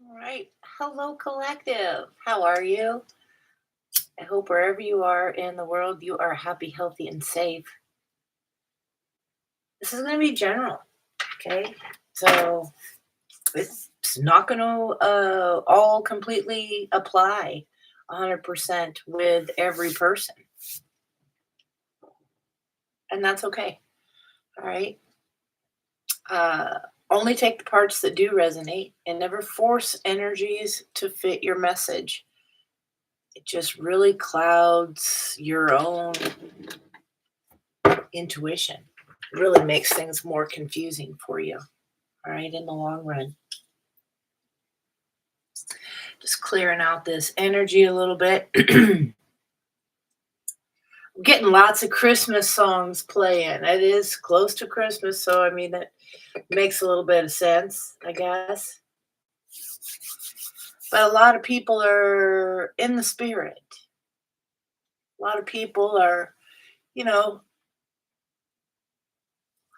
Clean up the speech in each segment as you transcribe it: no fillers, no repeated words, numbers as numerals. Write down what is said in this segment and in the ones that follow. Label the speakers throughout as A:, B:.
A: All right. Hello, collective. How are you? I hope wherever you are in the world, you are happy, healthy, and safe. This is going to be general. Okay. So it's not going to all completely apply 100% with every person. And that's okay. All right. Uh, Only take the parts that do resonate and never force energies to fit your message. It just really clouds your own intuition. Really makes things more confusing for you. All right, in the long run. Just clearing out this energy a little bit. I'm getting lots of Christmas songs playing. It is close to Christmas, so I mean, that makes a little bit of sense, I guess. But a lot of people are in the spirit. A lot of people are, you know,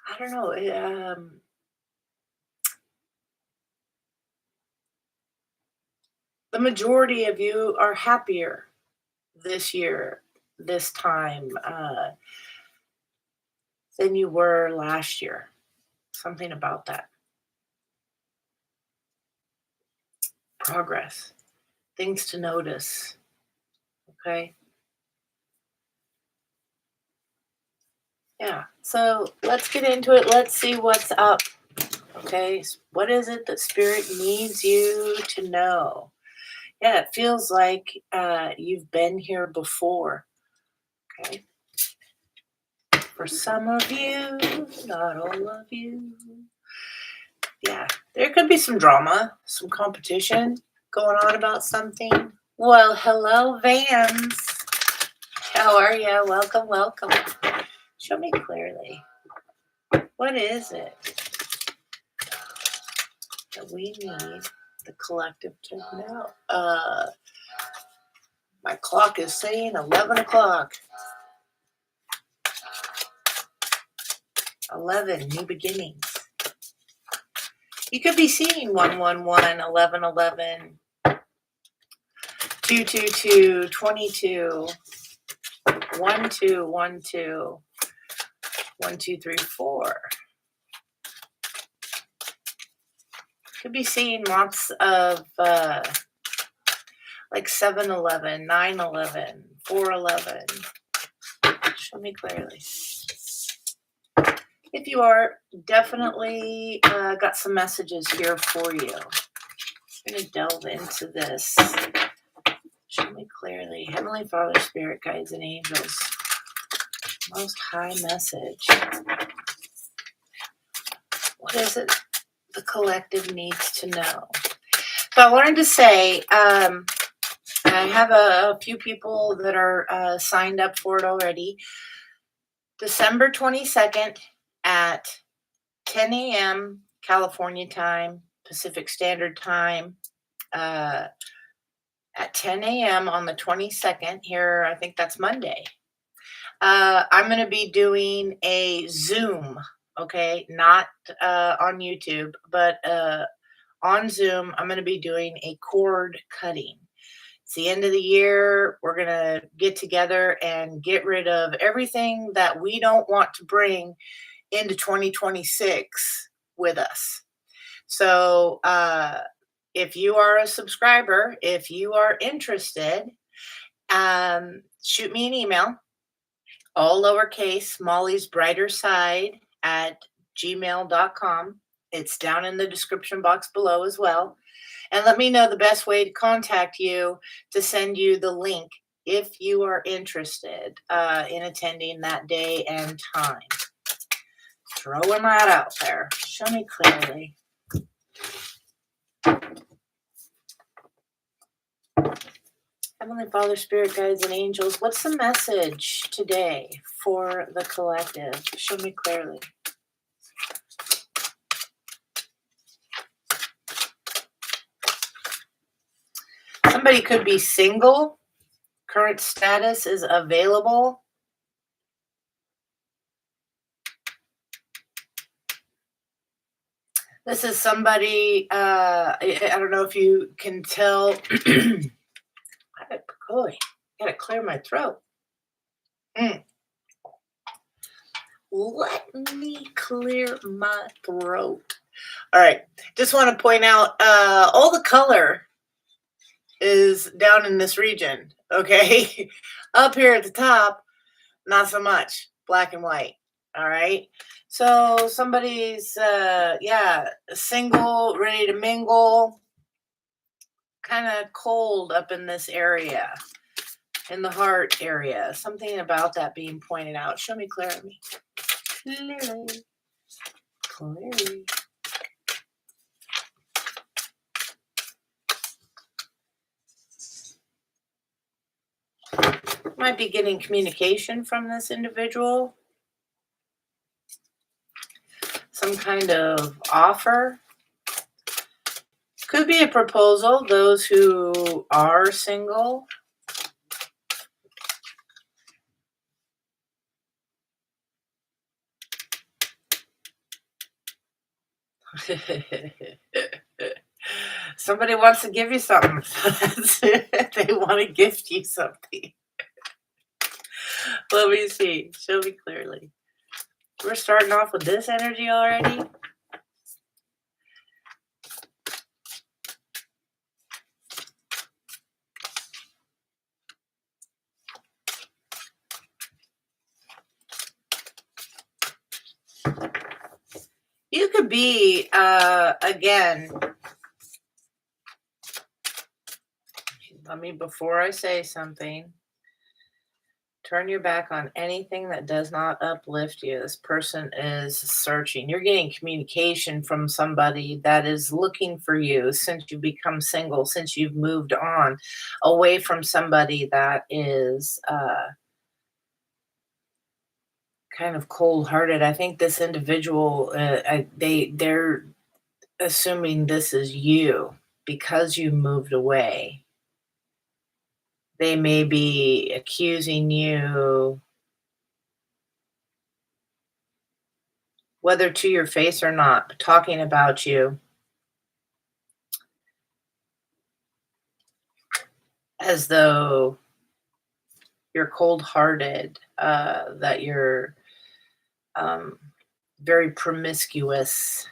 A: I don't know. The majority of you are happier this year, this time, than you were last year. Something about that. Progress, things to notice. Okay. Yeah. So let's get into it. Let's see what's up. Okay. What is it that Spirit needs you to know? Yeah, it feels like you've been here before. Okay. For some of you, not all of you. Yeah, there could be some drama, some competition going on about something. Well, hello, Vans. How are you? Welcome, welcome. Show me clearly. What is it that we need the collective to know? My clock is saying 11 o'clock. 11, new beginnings. You could be seeing 111, 1111, 222, 22, 1212, 1234. Could be seeing lots of like 711, 911, 411. Show me clearly. If you are, definitely got some messages here for you. I'm going to delve into this. Show me clearly. Heavenly Father, Spirit, Guides, and Angels. Most High message. What is it the collective needs to know? So I wanted to say, I have a few people that are signed up for it already. December 22nd at 10 a.m. California time, Pacific Standard Time, at 10 a.m. on the 22nd here. I think that's Monday. I'm going to be doing a Zoom, okay? Not on YouTube, but on Zoom, I'm going to be doing a cord cutting. It's the end of the year. We're going to get together and get rid of everything that we don't want to bring into 2026 with us. So if you are a subscriber, if you are interested, shoot me an email, all lowercase, MollysBrighterSide at gmail.com. It's down in the description box below as well. And let me know the best way to contact you to send you the link if you are interested in attending that day and time. Throwing that out there. Show me clearly. Heavenly Father, Spirit, Guides, and Angels, what's the message today for the collective? Show me clearly. Somebody could be single. Current status is available. This is somebody, I don't know if you can tell. Boy, gotta clear my throat. Let me clear my throat. All right. Just want to point out all the color is down in this region. Okay. Up here at the top, not so much. Black and white. All right. So somebody's, single, ready to mingle, kind of cold up in this area, in the heart area. Something about that being pointed out. Show me clearly. Clearly. Might be getting communication from this individual. Some kind of offer. Could be a proposal, those who are single. Somebody wants to give you something. They want to gift you something. Let me see. Show me clearly. We're starting off with this energy already. You could be, again, before I say something, turn your back on anything that does not uplift you. This person is searching. You're getting communication from somebody that is looking for you since you've become single, since you've moved on away from somebody that is kind of cold-hearted. I think this individual, they're assuming this is you because you moved away. They may be accusing you, whether to your face or not, but talking about you as though you're cold-hearted, that you're very promiscuous.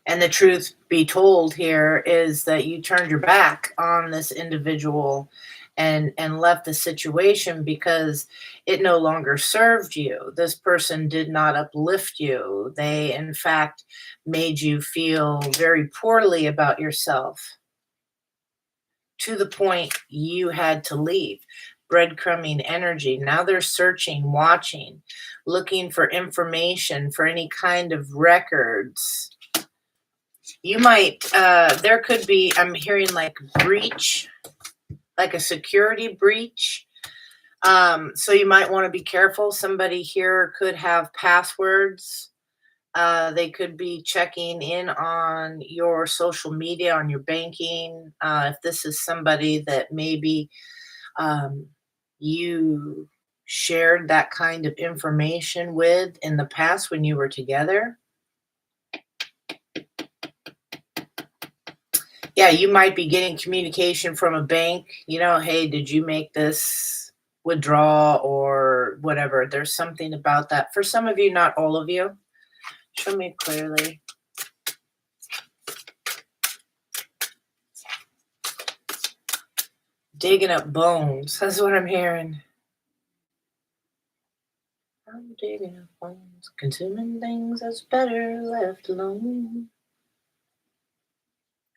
A: And the truth be told here is that you turned your back on this individual and left the situation because it no longer served you. This person did not uplift you. They, in fact, made you feel very poorly about yourself to the point you had to leave. Breadcrumbing energy. Now they're searching, watching, looking for information, for any kind of records. You might, there could be, I'm hearing like breach, like a security breach. So you might want to be careful. Somebody here could have passwords. They could be checking in on your social media, on your banking. If this is somebody that maybe you shared that kind of information with in the past when you were together. Yeah, you might be getting communication from a bank, hey, did you make this withdrawal or whatever? There's something about that. For some of you, not all of you. Show me clearly. Digging up bones. That's what I'm hearing. I'm digging up bones. Consuming things that's better left alone.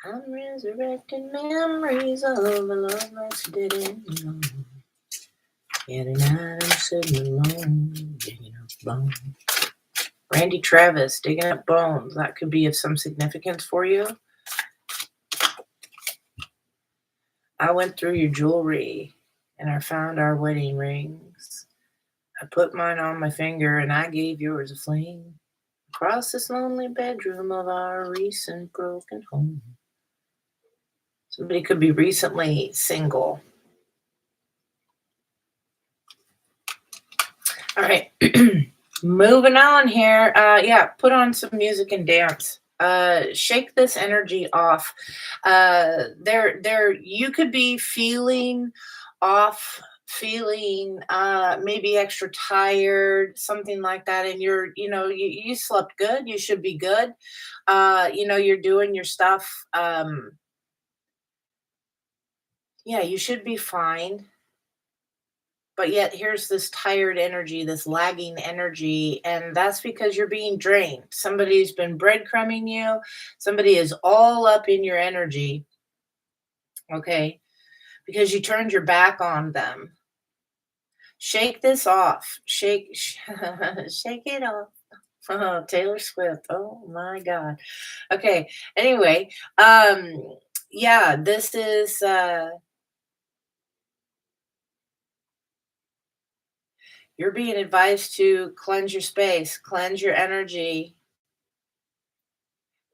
A: I'm resurrecting memories of a love that's dead and gone. Yeah, tonight I'm sitting alone, digging up bones. Randy Travis, digging up bones. That could be of some significance for you. I went through your jewelry and I found our wedding rings. I put mine on my finger and I gave yours a fling across this lonely bedroom of our recent broken home. Somebody could be recently single. All right. Moving on here. Yeah, put on some music and dance. Shake this energy off. You could be feeling off, feeling maybe extra tired, something like that, and you slept good. You should be good. You're doing your stuff. Yeah, you should be fine. But yet here's this tired energy, this lagging energy, and that's because you're being drained. Somebody's been breadcrumbing you. Somebody is all up in your energy, okay? Because you turned your back on them. Shake this off. Shake it off. Oh, Taylor Swift. Oh my God. Okay. Anyway, yeah, this is you're being advised to cleanse your space, cleanse your energy,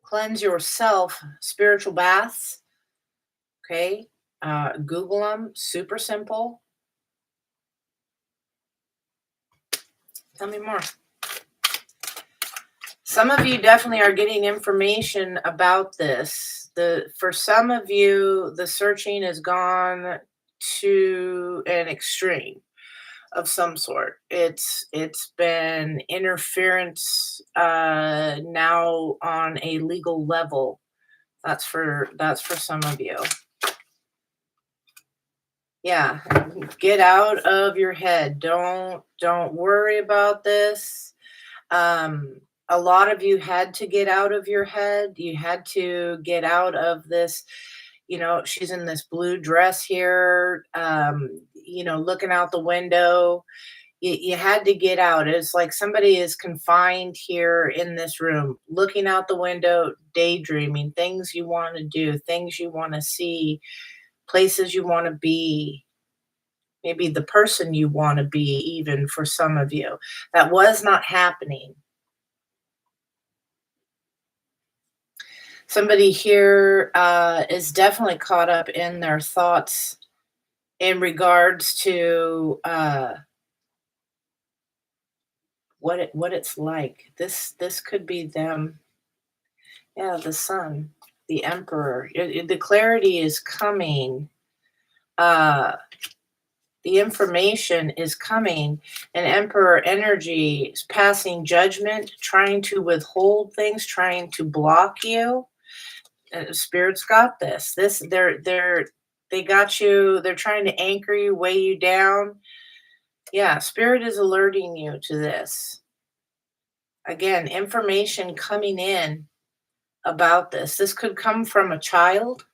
A: cleanse yourself, spiritual baths. Okay. Google them, super simple. Tell me more. Some of you definitely are getting information about this. For some of you, the searching has gone to an extreme of some sort. It's been interference now on a legal level. That's for some of you. Yeah, get out of your head. Don't worry about this. A lot of you had to get out of your head. You had to get out of this. She's in this blue dress here, looking out the window. You had to get out. It's like somebody is confined here in this room, looking out the window, daydreaming, things you want to do, things you want to see, places you want to be, maybe the person you want to be, even for some of you. That was not happening. Somebody here is definitely caught up in their thoughts in regards to what it's like. This could be them. Yeah, the sun, the emperor. The clarity is coming. Uh, the information is coming. An emperor energy is passing judgment, trying to withhold things, trying to block you. Spirits got this. They got you. They're trying to anchor you, weigh you down. Yeah, spirit is alerting you to this. Again, information coming in about this. This could come from a child.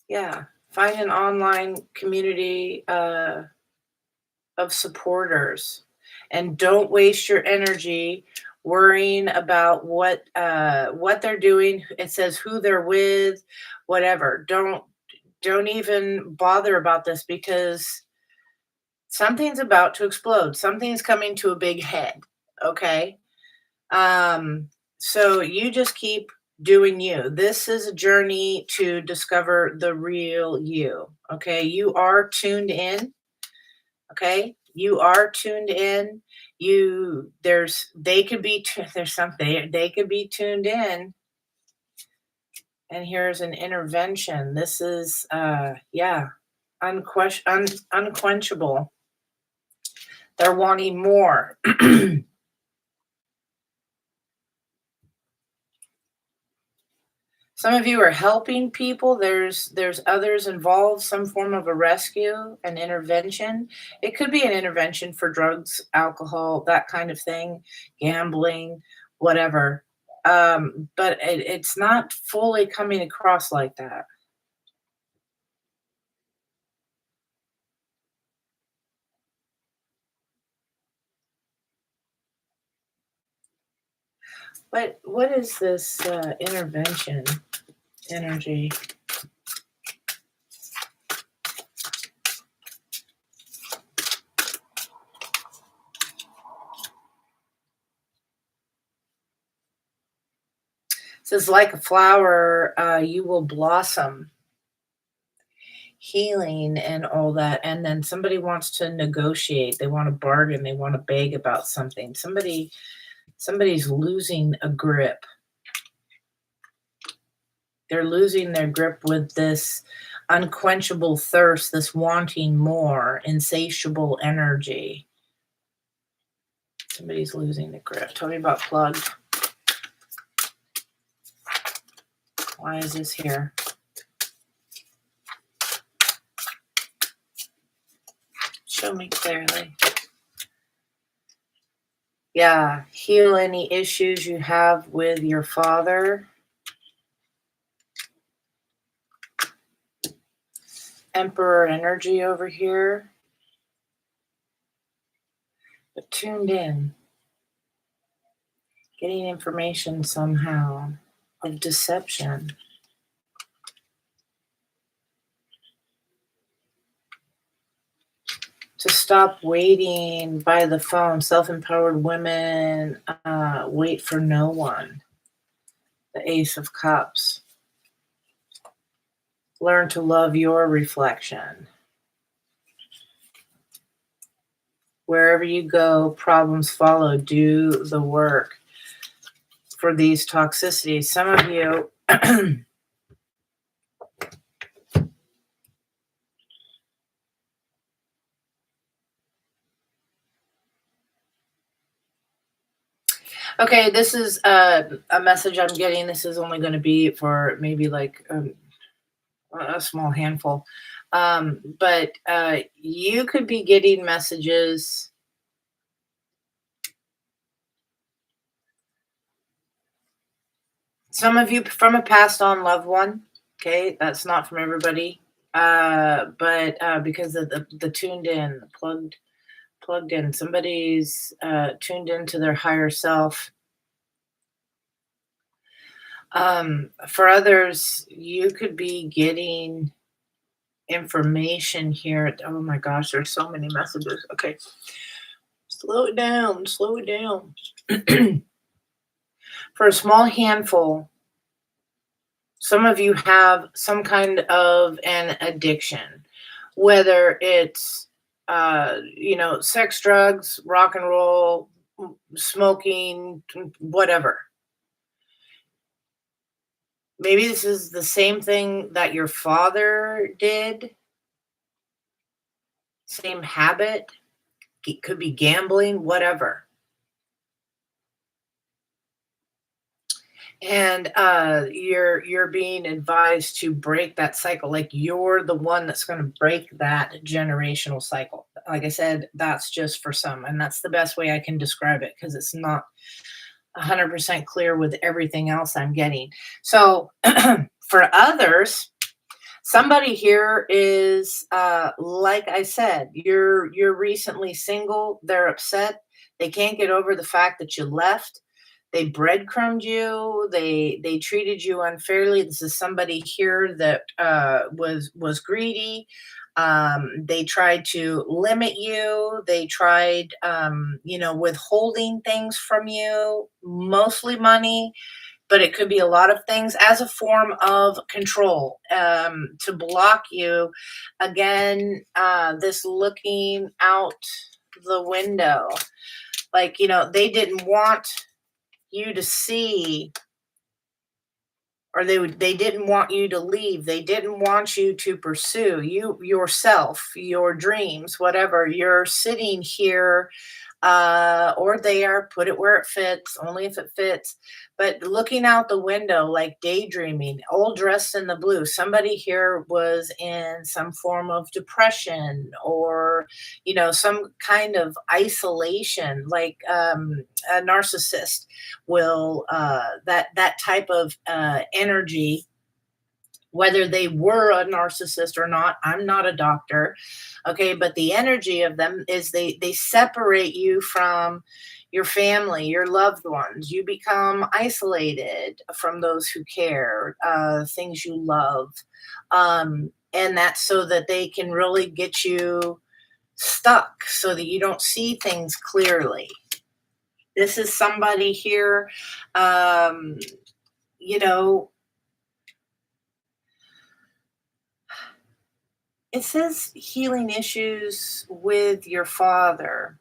A: Yeah, find an online community of supporters, and don't waste your energy worrying about what they're doing. It says who they're with, whatever. Don't even bother about this, because something's about to explode. Something's coming to a big head. Okay. So you just keep doing you. This is a journey to discover the real you. Okay. You are tuned in. Okay. You are tuned in. They could be, there's something, they could be tuned in. And here's an intervention. This is, yeah, unquenchable. They're wanting more. Some of you are helping people. There's others involved, some form of a rescue, an intervention. It could be an intervention for drugs, alcohol, that kind of thing, gambling, whatever. But it's not fully coming across like that. What is this intervention energy? It says, like a flower, you will blossom. healing and all that, and then somebody wants to negotiate, they want to bargain, they want to beg about something. Somebody's losing a grip. They're losing their grip with this unquenchable thirst, this wanting more, insatiable energy. Somebody's losing the grip. Tell me about plug. Why is this here? Show me clearly. Yeah, heal any issues you have with your father. Emperor energy over here. But tuned in. Getting information somehow of deception. To stop waiting by the phone. Self-empowered women wait for no one. The Ace of Cups. Learn to love your reflection. Wherever you go, problems follow. Do the work for these toxicities. Some of you okay, this is a message I'm getting. This is only going to be for maybe like a small handful. But you could be getting messages. Some of you from a passed on loved one. Okay, that's not from everybody. But because of the tuned in, the plugged in, somebody's tuned into their higher self. For others, you could be getting information here. Oh my gosh, there's so many messages. Okay, slow it down, slow it down. For a small handful, some of you have some kind of an addiction, whether it's sex, drugs, rock and roll, smoking, whatever. Maybe this is the same thing that your father did. Same habit. It could be gambling, whatever. And you're being advised to break that cycle. Like you're the one that's going to break that generational cycle. Like I said, that's just for some, and that's the best way I can describe it because it's not 100% clear with everything else I'm getting. So for others, somebody here is like I said, you're recently single, they're upset, they can't get over the fact that you left. They breadcrumbed you. They treated you unfairly. This is somebody here that was greedy. They tried to limit you. They tried, withholding things from you, mostly money, but it could be a lot of things as a form of control, to block you. Again, this looking out the window, like, they didn't want you to see, or they didn't want you to leave. They didn't want you to pursue yourself, your dreams, whatever. You're sitting here or there, put it where it fits, only if it fits, but looking out the window, like daydreaming, all dressed in the blue. Somebody here was in some form of depression or, some kind of isolation, like a narcissist will, that type of energy, whether they were a narcissist or not. I'm not a doctor. Okay. But the energy of them is they separate you from your family, your loved ones. You become isolated from those who care, things you love. And that's so that they can really get you stuck so that you don't see things clearly. This is somebody here, you know, It says healing issues with your father.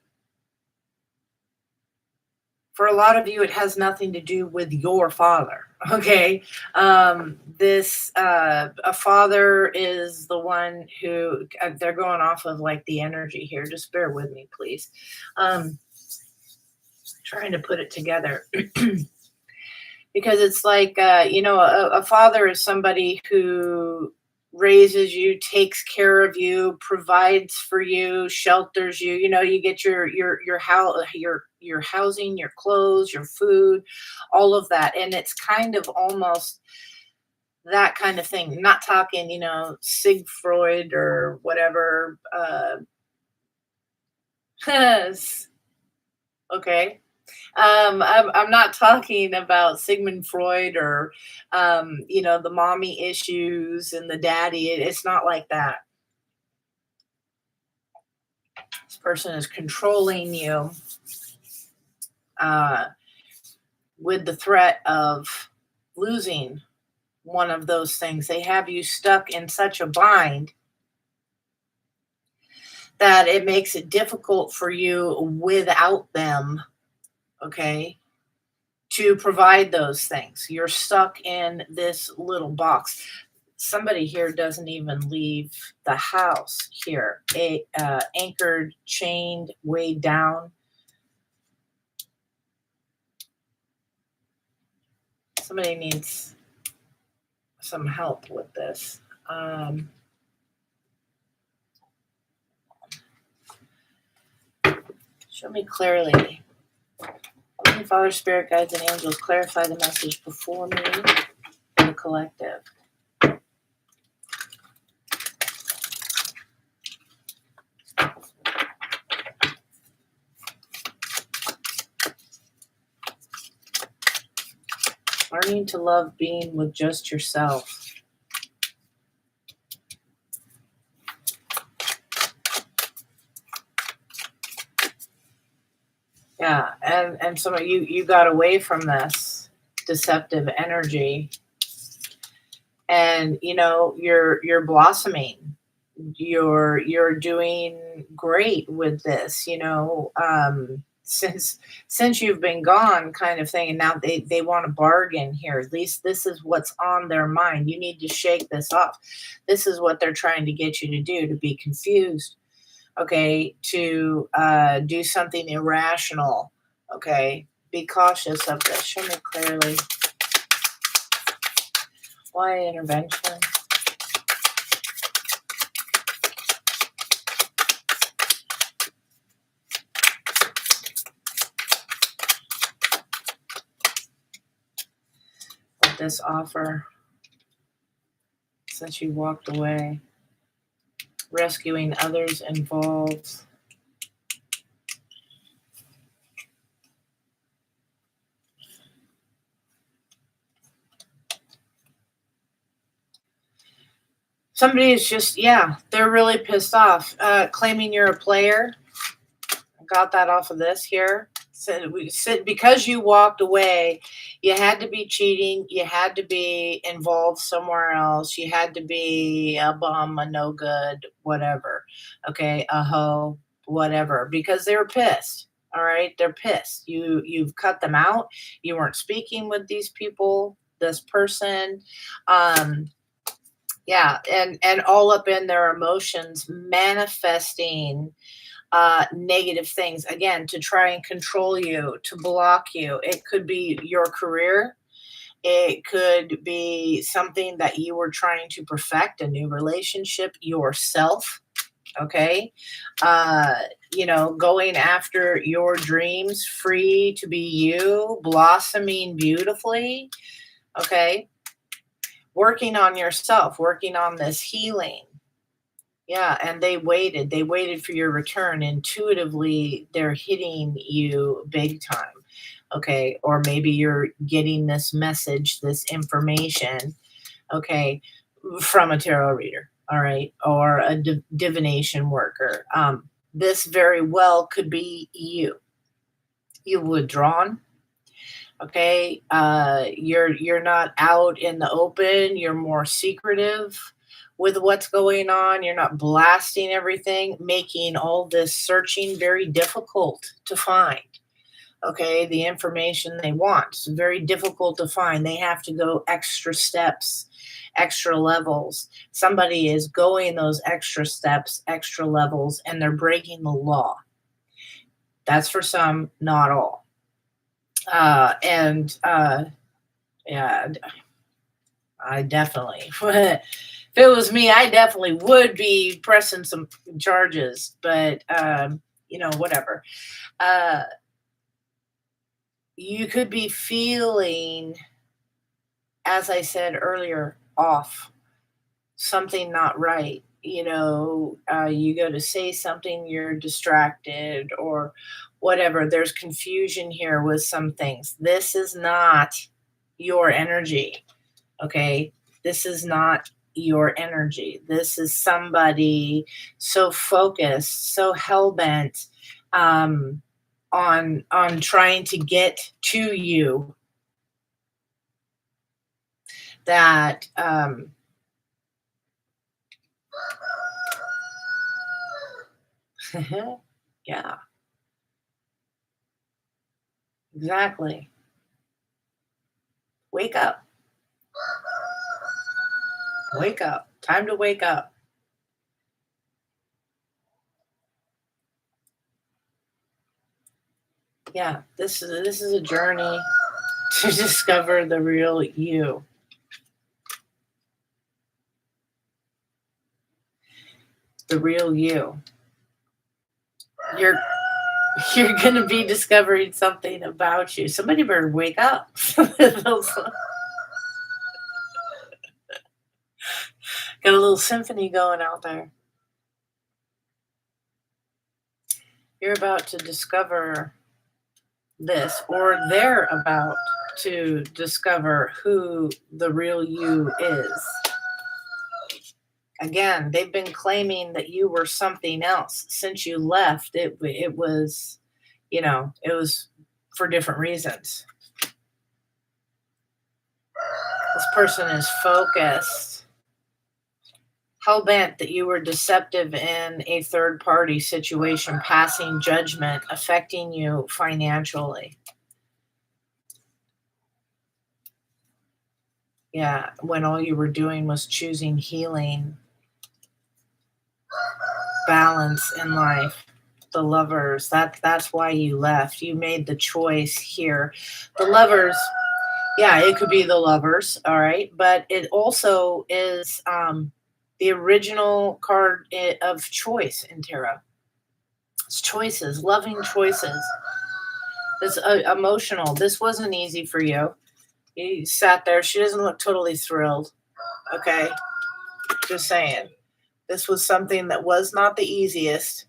A: For a lot of you, it has nothing to do with your father. Okay. This, a father is the one who, they're going off of like the energy here. Just bear with me, please. Um, Trying to put it together. Because it's like, a father is somebody who raises you, takes care of you, provides for you, shelters you. You get your house, your housing, your clothes, your food, all of that, and it's kind of almost that kind of thing. Not talking, Sig Freud or whatever. Okay. I'm not talking about Sigmund Freud or, the mommy issues and the daddy. It's not like that. This person is controlling you uh, with the threat of losing one of those things. They have you stuck in such a bind that it makes it difficult for you without them. Okay. To provide those things. You're stuck in this little box. Somebody here doesn't even leave the house here. Anchored, chained, weighed down. Somebody needs some help with this. Show me clearly. Holy Father, Spirit, Guides, and Angels, clarify the message before me and the collective. Learning to love being with just yourself. Yeah, and some of you got away from this deceptive energy, and you're blossoming. You're doing great with this. Since you've been gone, kind of thing, and now they want to bargain here. At least this is what's on their mind. You need to shake this off. This is what they're trying to get you to do, to be confused. Okay, to do something irrational. Okay, be cautious of this. Show me clearly. Why intervention? What this offer since you walked away? Rescuing others involved. Somebody is just, they're really pissed off. Claiming you're a player. I got that off of this here. Said because you walked away, you had to be cheating. You had to be involved somewhere else. You had to be a bum, a no good, whatever. Okay, a hoe, whatever. Because they were pissed. All right, they're pissed. You've cut them out. You weren't speaking with these people, this person. Yeah, and all up in their emotions, manifesting negative things, again, to try and control you, to block you. It could be your career. It could be something that you were trying to perfect, a new relationship, yourself. Okay. Going after your dreams, free to be you, blossoming beautifully. Okay. Working on yourself, working on this healing. Yeah, and they waited for your return. Intuitively, they're hitting you big time. Okay, or maybe you're getting this message, this information, okay, from a tarot reader, all right, or a divination worker. This very well could be you. You withdrawn. Okay, you're not out in the open. You're more secretive. with what's going on. You're not blasting everything, making all this searching very difficult to find. Okay, the information they want. It's very difficult to find. They have to go extra steps, extra levels. Somebody is going those extra steps, extra levels, and they're breaking the law. That's for some, not all. Yeah, I definitely, if it was me, I definitely would be pressing some charges, but, whatever. Uh, you could be feeling, as I said earlier, off, something not right. You go to say something, you're distracted or whatever. There's confusion here with some things. This is not your energy. Okay. This is not your energy. This is somebody so focused, so hell bent on trying to get to you that yeah, exactly. Wake up. Wake up. Time to wake up. Yeah, this is a journey to discover the real you. The real you. You're you're gonna be discovering something about you. Somebody better wake up. Got a little symphony going out there. You're about to discover this, or they're about to discover who the real you is. Again, they've been claiming that you were something else since you left. It was, it was for different reasons. This person is focused, hell bent that you were deceptive in a third party situation, passing judgment, affecting you financially. Yeah, when all you were doing was choosing healing, balance in life. The lovers, that's why you left. You made the choice here. The lovers, yeah, it could be the lovers, all right, but it also is the original card of choice in tarot. It's choices, loving choices. It's emotional. This wasn't easy for you. You sat there. She doesn't look totally thrilled. Okay, just saying. This was something that was not the easiest,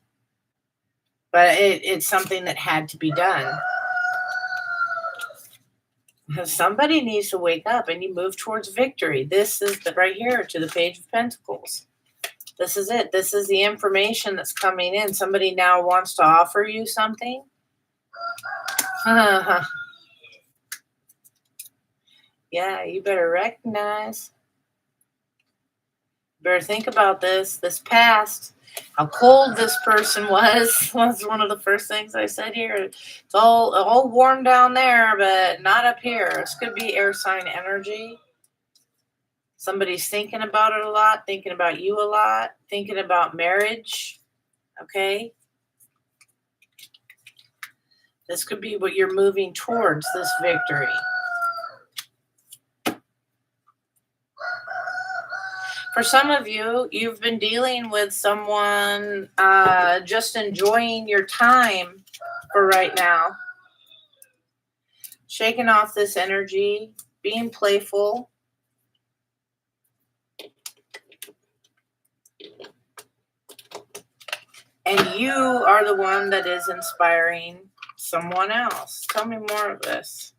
A: but it's something that had to be done. Because somebody needs to wake up and you move towards victory. This is right here to the Page of Pentacles. This is it. This is the information that's coming in. Somebody now wants to offer you something. Yeah, you better recognize. Better think about this past, how cold this person was one of the first things I said here. It's all warm down there, but not up here. This could be air sign energy. Somebody's thinking about it a lot, thinking about you a lot, thinking about marriage. Okay. This could be what you're moving towards, this victory. For some of you, you've been dealing with someone just enjoying your time for right now. Shaking off this energy, being playful. And you are the one that is inspiring someone else. Tell me more of this.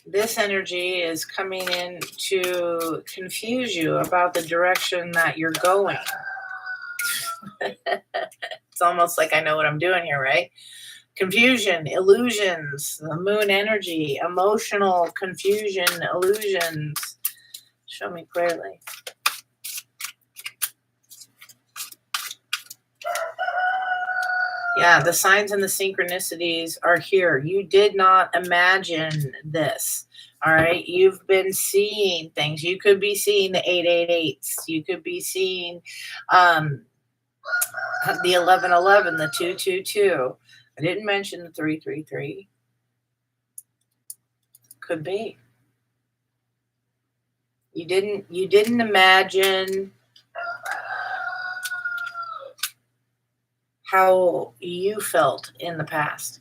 A: This energy is coming in to confuse you about the direction that you're going. It's almost like I know what I'm doing here, right? Confusion, illusions, the moon energy, emotional confusion, illusions. Show me clearly. Yeah, the signs and the synchronicities are here. You did not imagine this. All right. You've been seeing things. You could be seeing the 888s. You could be seeing um, the 1111, the 222. I didn't mention the 333. Could be. You didn't imagine how you felt in the past.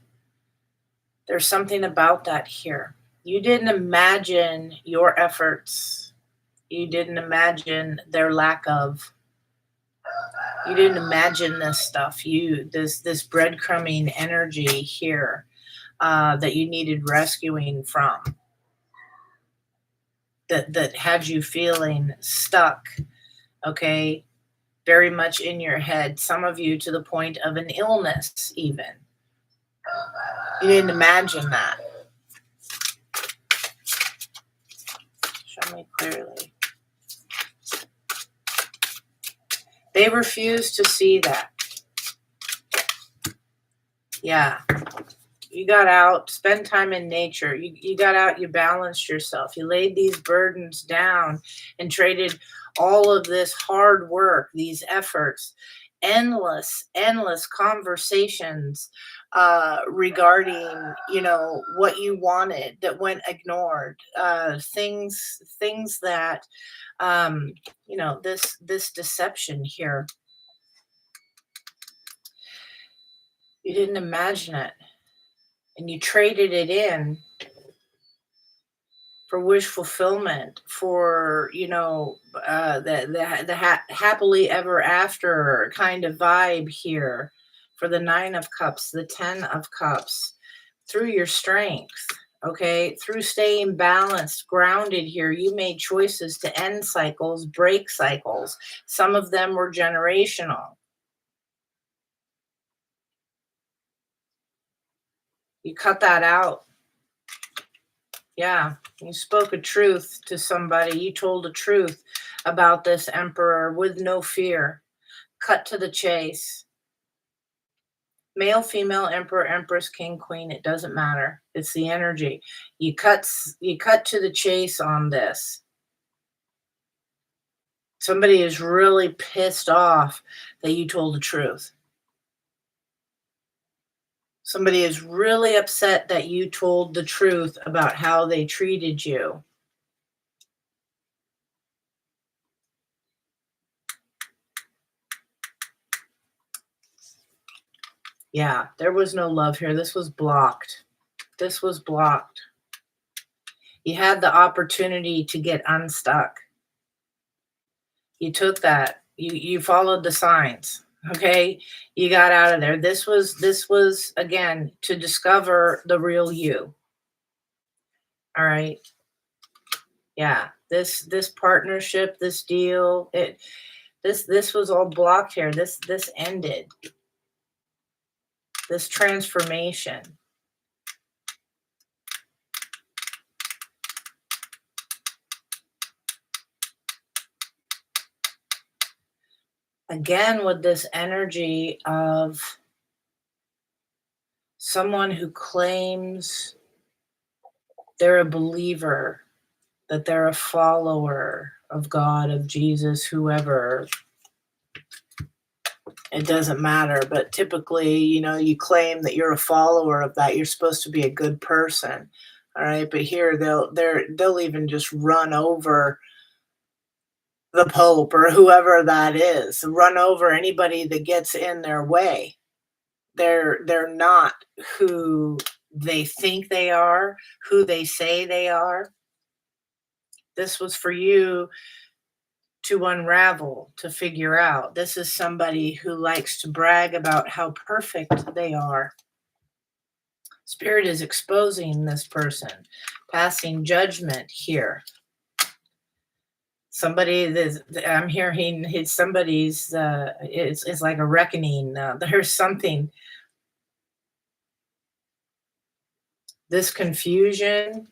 A: There's something about that here. You didn't imagine your efforts. You didn't imagine their lack of. You didn't imagine this stuff. This breadcrumbing energy here that you needed rescuing from. That had you feeling stuck. Okay, very much in your head. Some of you to the point of an illness, even. You didn't imagine that. Show me clearly. They refuse to see that. Yeah. You got out, spend time in nature. You got out, you balanced yourself. You laid these burdens down and traded all of this hard work, these efforts, endless conversations regarding, what you wanted that went ignored. Things that, this deception here. You didn't imagine it. And you traded it in for wish fulfillment, for the happily ever after kind of vibe here, for the 9 of Cups, the 10 of Cups, through your strength. Okay, through staying balanced, grounded here, you made choices to end cycles, break cycles. Some of them were generational. You cut that out. Yeah, you spoke a truth to somebody. You told the truth about this emperor with no fear. Cut to the chase. Male, female, emperor, empress, king, queen, it doesn't matter. It's the energy. You cut to the chase on this. Somebody is really pissed off that you told the truth. Somebody is really upset that you told the truth about how they treated you. Yeah, there was no love here. This was blocked. This was blocked. You had the opportunity to get unstuck. You took that. You followed the signs. Okay? You got out of there. This was again to discover the real you. All right? Yeah. This partnership, this deal, this was all blocked here. This ended. This transformation. Again, with this energy of someone who claims they're a believer, that they're a follower of God, of Jesus, whoever. It doesn't matter, but typically, you claim that you're a follower of that. You're supposed to be a good person. All right, but here they'll even just run over the Pope or whoever that is, run over anybody that gets in their way. They're not who they think they are, who they say they are. This was for you to unravel, to figure out. This is somebody who likes to brag about how perfect they are. Spirit is exposing this person, passing judgment here. Somebody I'm hearing somebody's it's like a reckoning. There's something This confusion,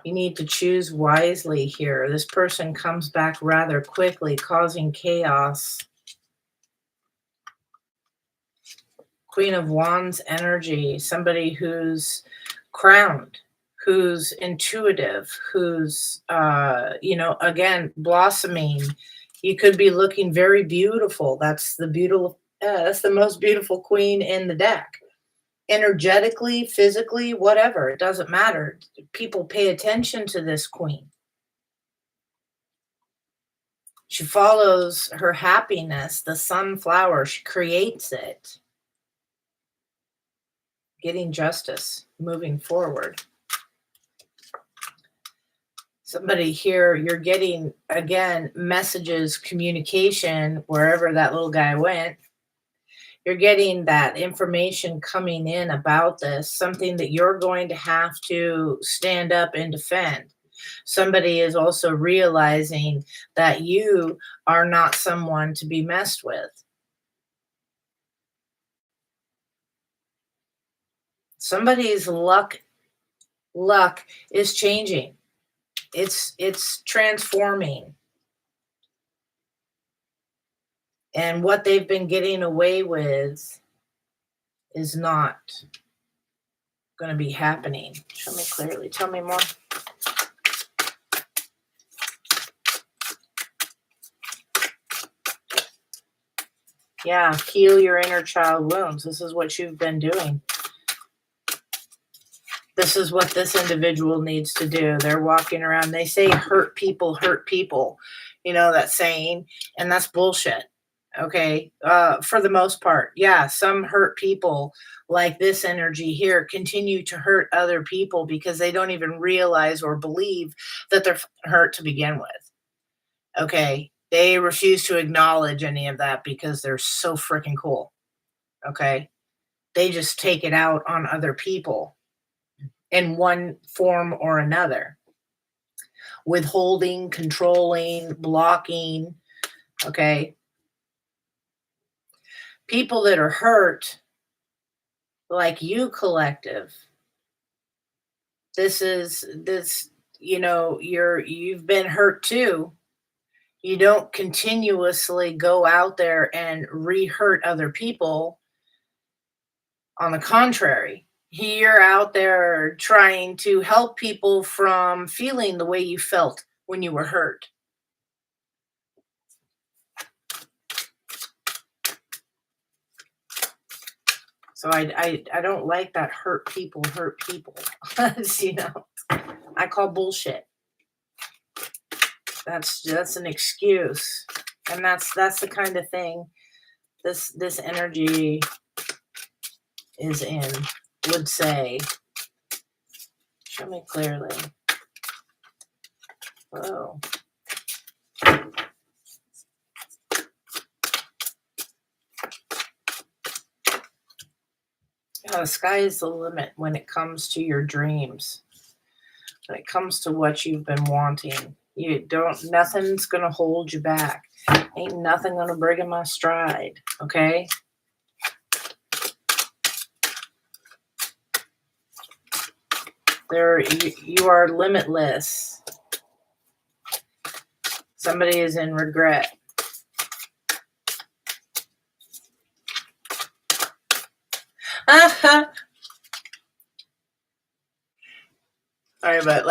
A: you need to choose wisely here. This person comes back rather quickly, causing chaos. Queen of Wands energy, somebody who's crowned, who's intuitive, who's, again, blossoming. You could be looking very beautiful. That's the beautiful, that's the most beautiful queen in the deck. Energetically, physically, whatever, it doesn't matter. People pay attention to this queen. She follows her happiness, the sunflower, she creates it. Getting justice, moving forward. Somebody here, you're getting, again, messages, communication, wherever that little guy went. You're getting that information coming in about this, something that you're going to have to stand up and defend. Somebody is also realizing that you are not someone to be messed with. Somebody's luck is changing. It's transforming. And what they've been getting away with is not going to be happening. Show me clearly. Tell me more. Yeah, heal your inner child wounds. This is what you've been doing. This is what this individual needs to do. They're walking around. They say hurt people hurt people. You know that saying, and that's bullshit. Okay, for the most part. Yeah, some hurt people, like this energy here, continue to hurt other people because they don't even realize or believe that they're hurt to begin with. Okay, they refuse to acknowledge any of that because they're so freaking cool. Okay, they just take it out on other people in one form or another. Withholding, controlling, blocking. Okay, people that are hurt, like you, collective, you've been hurt too. You don't continuously go out there and re-hurt other people. On the contrary, you're out there trying to help people from feeling the way you felt when you were hurt. So I don't like that hurt people. I call bullshit. That's an excuse. And that's the kind of thing this energy is in, would say. Show me clearly. Whoa. The sky is the limit when it comes to your dreams. When it comes to what you've been wanting. Nothing's gonna hold you back. Ain't nothing gonna break in my stride. Okay? You are limitless. Somebody is in regret. Sorry, but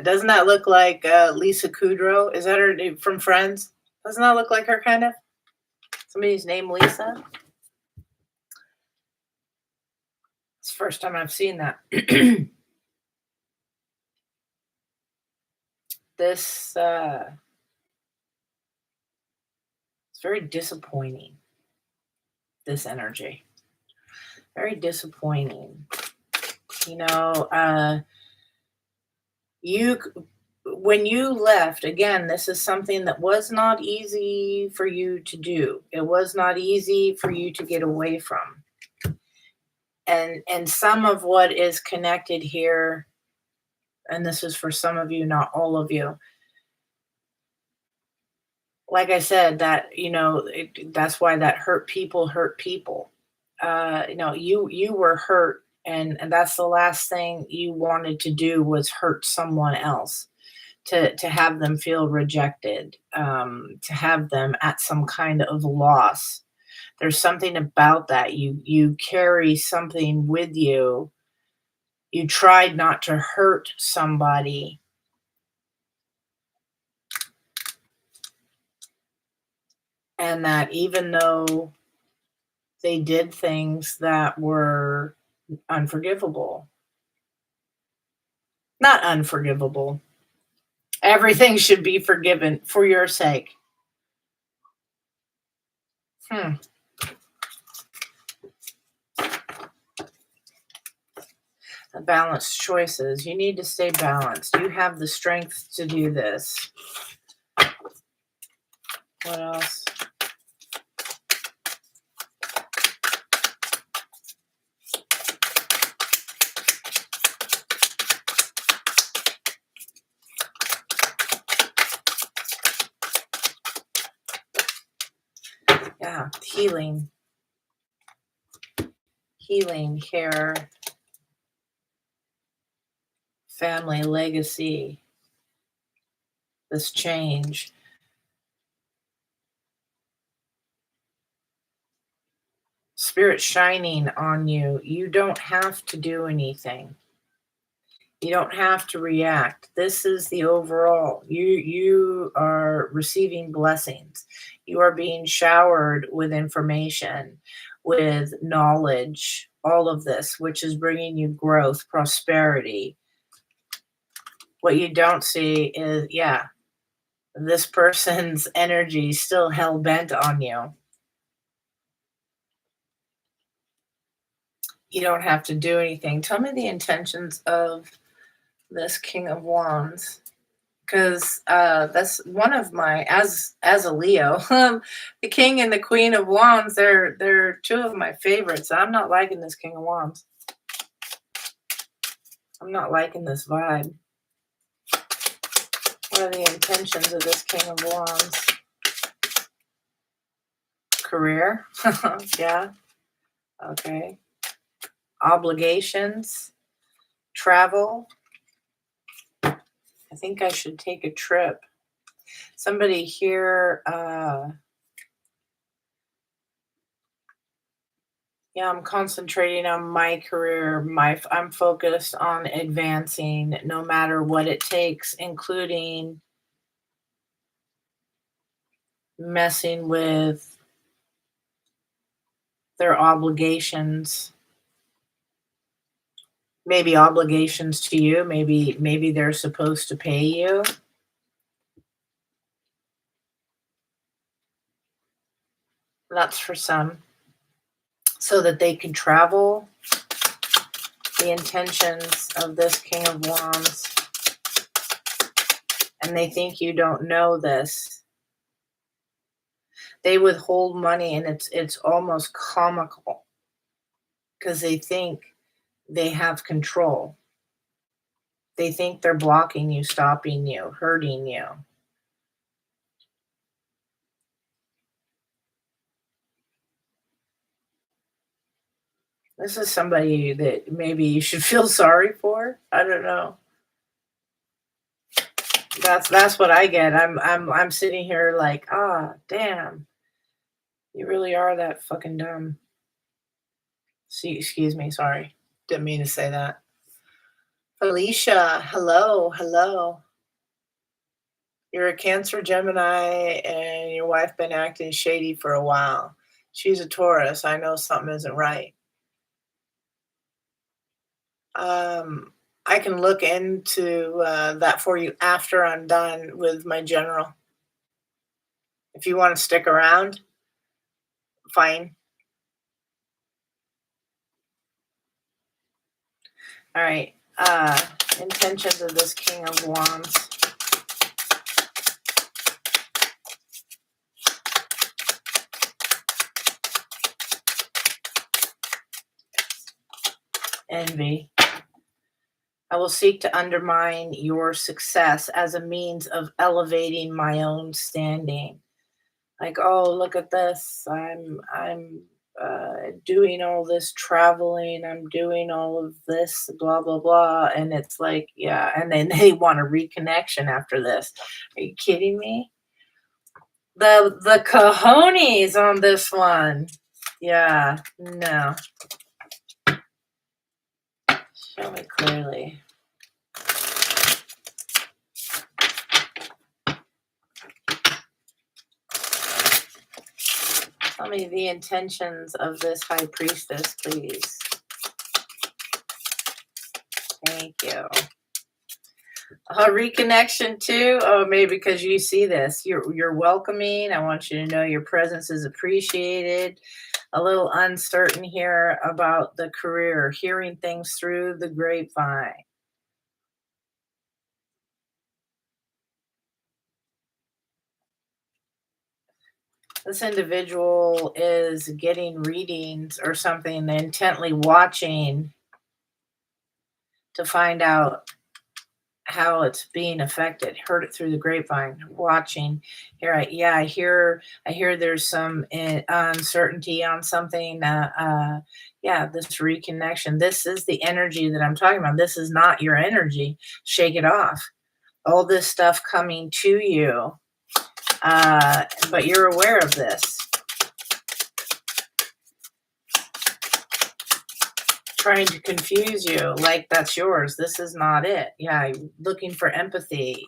A: doesn't that look like Lisa Kudrow? Is that her name from Friends? Doesn't that look like her, kind of? Somebody's named Lisa? It's the first time I've seen that. This it's very disappointing. This energy. Very disappointing. When you left, again, this is something that was not easy for you to do. It was not easy for you to get away from. And some of what is connected here, and this is for some of you, not all of you. Like I said, that's why that hurt people hurt people. You were hurt And that's the last thing you wanted to do, was hurt someone else, to have them feel rejected, to have them at some kind of loss. There's something about that. You carry something with you. You tried not to hurt somebody, and that even though they did things that were unforgivable, not unforgivable. Everything should be forgiven for your sake. Hmm. Balanced choices. You need to stay balanced. You have the strength to do this. What else? Yeah, healing. Healing, care, family, legacy, this change. Spirit shining on you. You don't have to do anything. You don't have to react. This is the overall. You are receiving blessings. You are being showered with information, with knowledge, all of this, which is bringing you growth, prosperity. What you don't see is, yeah, this person's energy still hell bent on you. You don't have to do anything. Tell me the intentions of this King of Wands, because that's one of my, as a Leo, the King and the Queen of Wands. They're two of my favorites. I'm not liking this King of Wands. I'm not liking this vibe. What are the intentions of this King of Wands? Career, yeah, okay. Obligations, travel. I think I should take a trip. Somebody here, yeah, I'm concentrating on my career. I'm focused on advancing no matter what it takes, including messing with their obligations. Maybe obligations to you. Maybe they're supposed to pay you. That's for some. So that they can travel. The intentions of this King of Wands. And they think you don't know this. They withhold money, and it's almost comical, because they think they have control. They think they're blocking you, stopping you, hurting you. This is somebody that maybe you should feel sorry for. I don't know. That's what I get. I'm sitting here like, damn, you really are that fucking dumb. See, excuse me, sorry. Didn't mean to say that. Felicia, hello, hello. You're a Cancer Gemini, and your wife been acting shady for a while. She's a Taurus. I know something isn't right. I can look into that for you after I'm done with my general. If you want to stick around, fine. All right. Intentions of this King of Wands. Envy. I will seek to undermine your success as a means of elevating my own standing. Like, oh, look at this. I'm doing all this traveling, I'm doing all of this, blah, blah, blah. And it's like, yeah. And then they want a reconnection after this. Are you kidding me? The cojones on this one. Yeah, no. Show me clearly. Tell me the intentions of this high priestess, please. Thank you. A reconnection too? Oh, maybe because you see this. You're welcoming. I want you to know your presence is appreciated. A little uncertain here about the career, hearing things through the grapevine. This individual is getting readings or something, intently watching to find out how it's being affected. Heard it through the grapevine, watching. Here, I hear there's some uncertainty on something. Yeah, this reconnection. This is the energy that I'm talking about. This is not your energy. Shake it off. All this stuff coming to you, but you're aware of this. Trying to confuse you like that's yours. This is not it. Yeah, looking for empathy,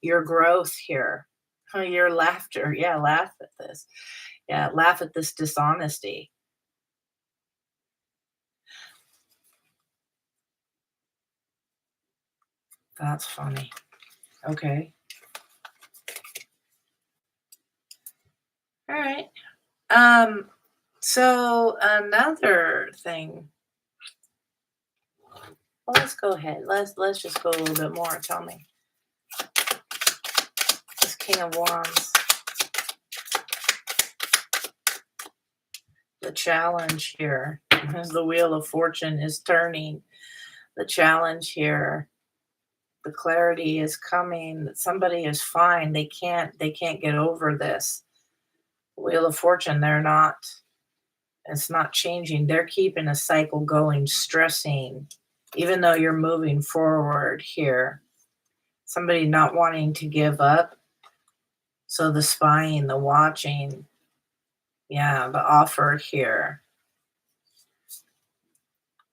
A: your growth here, your laughter. Yeah, laugh at this. Yeah, laugh at this dishonesty. That's funny. Okay. All right. So another thing. Well, let's go ahead. Let's just go a little bit more. Tell me. This King of Wands. The challenge here, as the Wheel of Fortune is turning. The challenge here. The clarity is coming. That somebody is fine. They can't get over this. Wheel of Fortune, they're not. It's not changing. They're keeping a cycle going, stressing, even though you're moving forward here. Somebody not wanting to give up. So the spying, the watching, yeah, the offer here.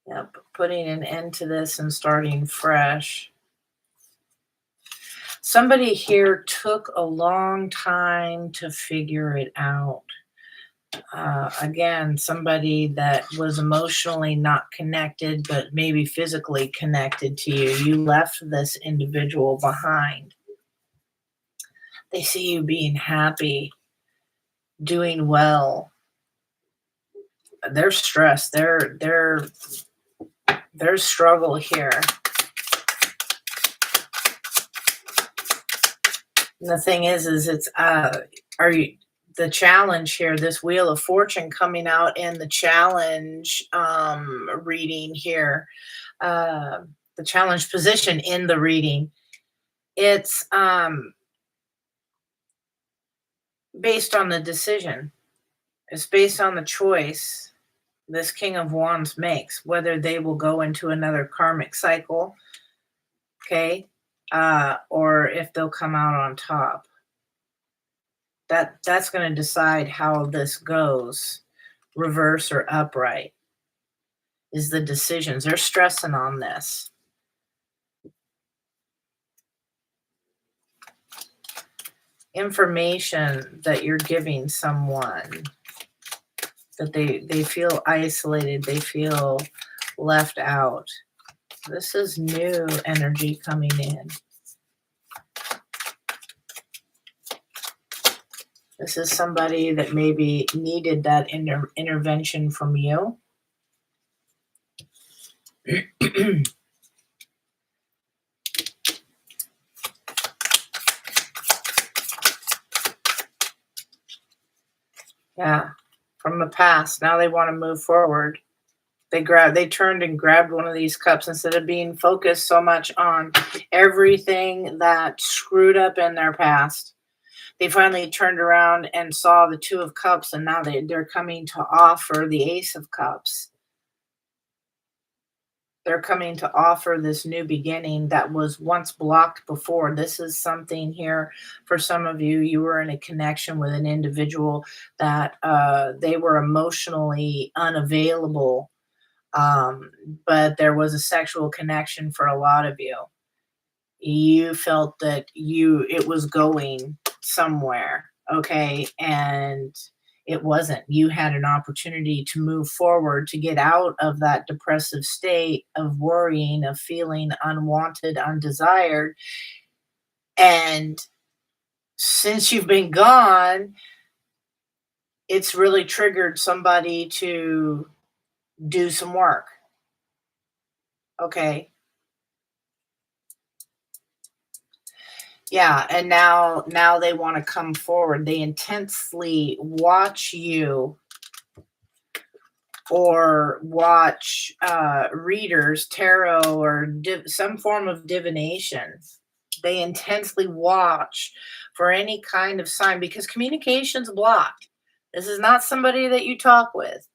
A: Yep, putting an end to this and starting fresh. Somebody here took a long time to figure it out. Again, somebody that was emotionally not connected, but maybe physically connected to you. You left this individual behind. They see you being happy, doing well. They're stressed. There's struggle here. And the thing is it's are you the challenge here, this Wheel of Fortune coming out in the challenge reading here, the challenge position in the reading. It's based on the decision. It's based on the choice this King of Wands makes, whether they will go into another karmic cycle, okay, or if they'll come out on top. That's going to decide how this goes, reverse or upright, is the decisions. They're stressing on this. Information that you're giving someone, that they feel isolated, they feel left out. This is new energy coming in. This is somebody that maybe needed that intervention from you. Yeah, from the past. Now they want to move forward. They turned and grabbed one of these cups instead of being focused so much on everything that screwed up in their past. They finally turned around and saw the Two of Cups, and now they're coming to offer the Ace of Cups. They're coming to offer this new beginning that was once blocked before. This is something here for some of you. You were in a connection with an individual that they were emotionally unavailable, um, but there was a sexual connection for a lot of you. You felt that it was going somewhere, okay, and it wasn't. You had an opportunity to move forward, to get out of that depressive state of worrying, of feeling unwanted, undesired, and since you've been gone, it's really triggered somebody to do some work, okay? Yeah, and now they wanna come forward. They intensely watch you or watch, readers, tarot, or some form of divination. They intensely watch for any kind of sign because communication's blocked. This is not somebody that you talk with,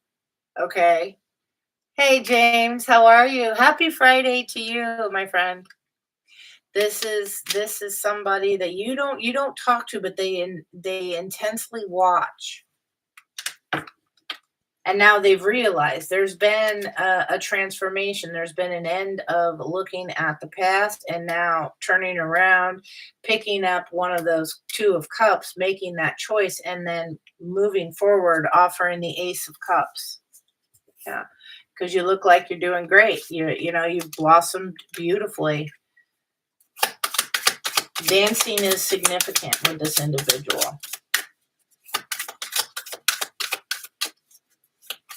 A: okay? Hey, James, how are you? Happy Friday to you, my friend. This is somebody that you don't talk to, but they intensely watch. And now they've realized there's been a transformation. There's been an end of looking at the past and now turning around, picking up one of those Two of Cups, making that choice, and then moving forward, offering the Ace of Cups. Yeah, because you look like you're doing great. You know you've blossomed beautifully. Dancing is significant with this individual.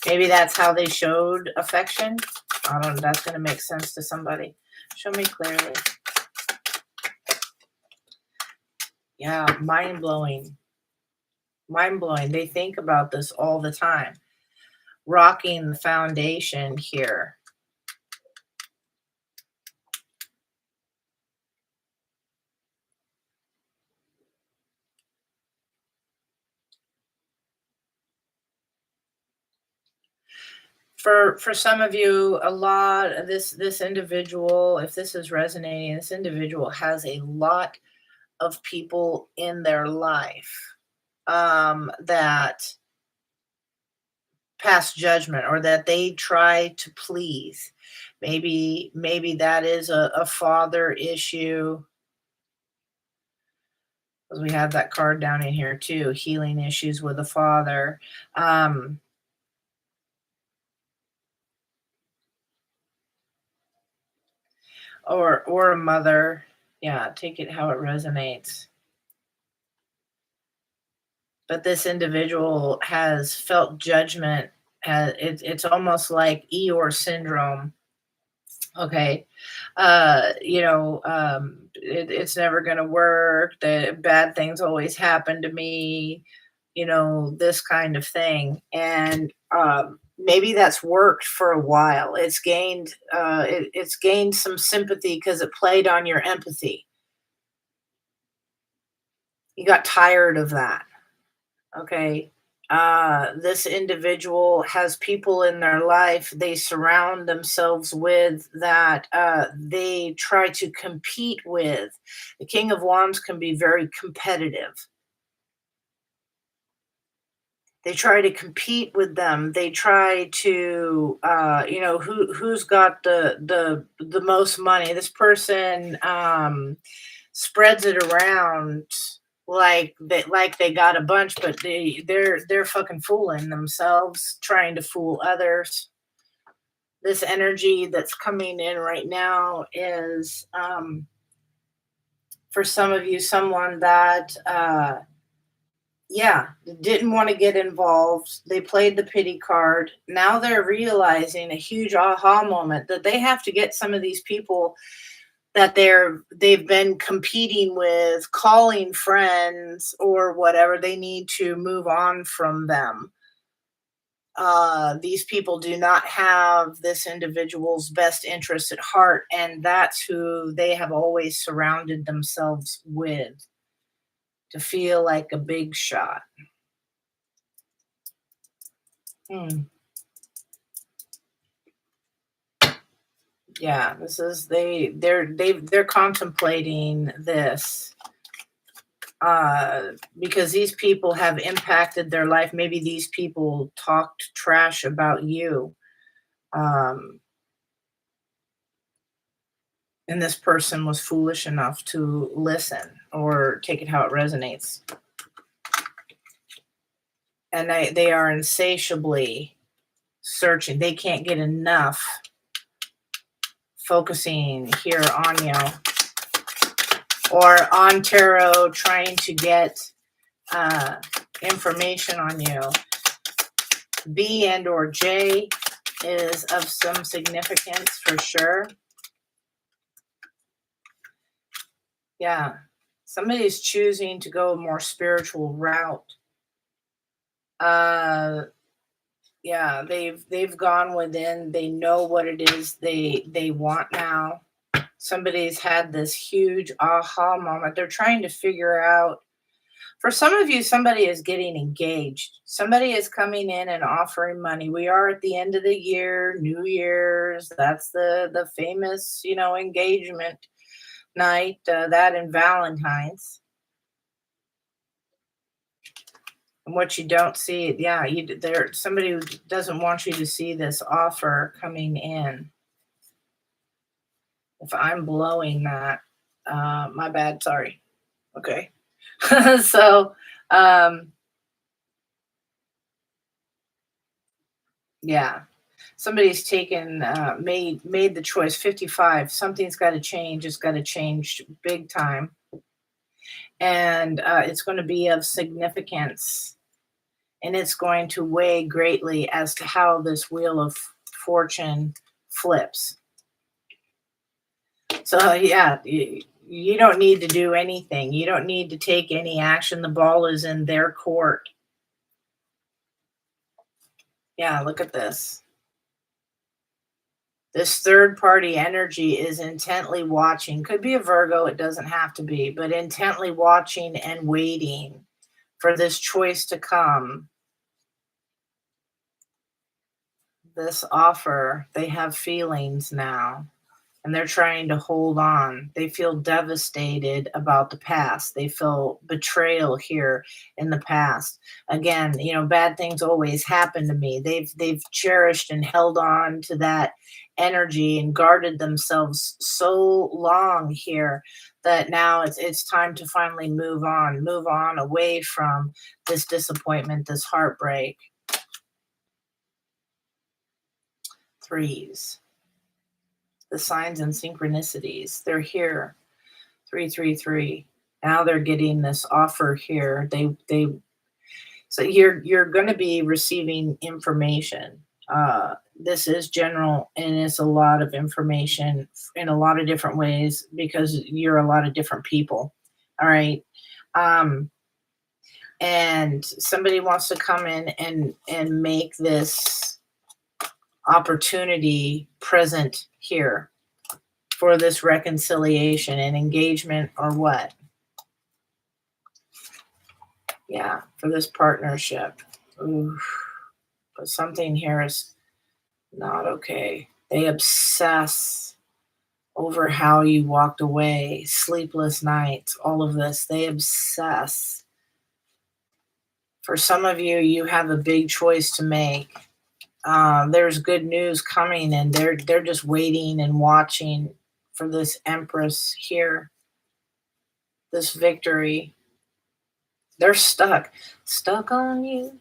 A: Maybe that's how they showed affection. I don't know. That's going to make sense to somebody. Show me clearly. Yeah, mind blowing. Mind blowing. They think about this all the time. Rocking the foundation here. For some of you, a lot of this individual, if this is resonating, this individual has a lot of people in their life that pass judgment or that they try to please. Maybe that is a father issue. Because we have that card down in here too, healing issues with a father. Um, or a mother. Yeah, take it how it resonates. But this individual has felt judgment. It's almost like Eeyore syndrome. Okay, it's never going to work. The bad things always happen to me. This kind of thing, and maybe that's worked for a while. It's gained some sympathy because it played on your empathy. You got tired of that. Okay. This individual has people in their life they surround themselves with that they try to compete with. The King of Wands can be very competitive. They try to compete with them. They try to, who's got the most money. This person spreads it around like they got a bunch, but they're fucking fooling themselves, trying to fool others. This energy that's coming in right now is for some of you someone that yeah, didn't want to get involved. They played the pity card. Now they're realizing a huge aha moment that they have to get some of these people that they've been competing with, calling friends or whatever. They need to move on from them. These people do not have this individual's best interest at heart, and that's who they have always surrounded themselves with, to feel like a big shot. Yeah, this is they're contemplating this because these people have impacted their life. Maybe these people talked trash about you. Um, and this person was foolish enough to listen or take it how it resonates. And they are insatiably searching. They can't get enough focusing here on you or on tarot, trying to get information on you. B and or J is of some significance for sure. Yeah, somebody's choosing to go a more spiritual route. Yeah, they've gone within. They know what it is they want now. Somebody's had this huge aha moment. They're trying to figure out. For some of you, somebody is getting engaged. Somebody is coming in and offering money. We are at the end of the year, New Year's. That's the famous, engagement night. That and Valentine's. And what you don't see, yeah, somebody who doesn't want you to see this offer coming in. If I'm blowing that, my bad. Sorry. Okay. So, yeah, somebody's made the choice. 55. Something's got to change. It's got to change big time, and it's going to be of significance, and it's going to weigh greatly as to how this wheel of fortune flips. So yeah, you don't need to do anything. You don't need to take any action. The ball is in their court. Yeah, look at this. This third party energy is intently watching. Could be a Virgo, it doesn't have to be, but intently watching and waiting for this choice to come. This offer, they have feelings now. And they're trying to hold on. They feel devastated about the past. They feel betrayal here in the past. Again, bad things always happen to me. They've cherished and held on to that energy and guarded themselves so long here that now it's time to finally move on away from this disappointment, this heartbreak. Threes. The signs and synchronicities, they're here. 333. Now they're getting this offer here. So you're going to be receiving information. This is general, and it's a lot of information in a lot of different ways because you're a lot of different people. All right. And somebody wants to come in and make this opportunity present here for this reconciliation and engagement or what? Yeah, for this partnership. Ooh, but something here is not okay. They obsess over how you walked away, sleepless nights, all of this. They obsess. For some of you, you have a big choice to make. There's good news coming, and they're just waiting and watching for this Empress here, this victory. They're stuck on you.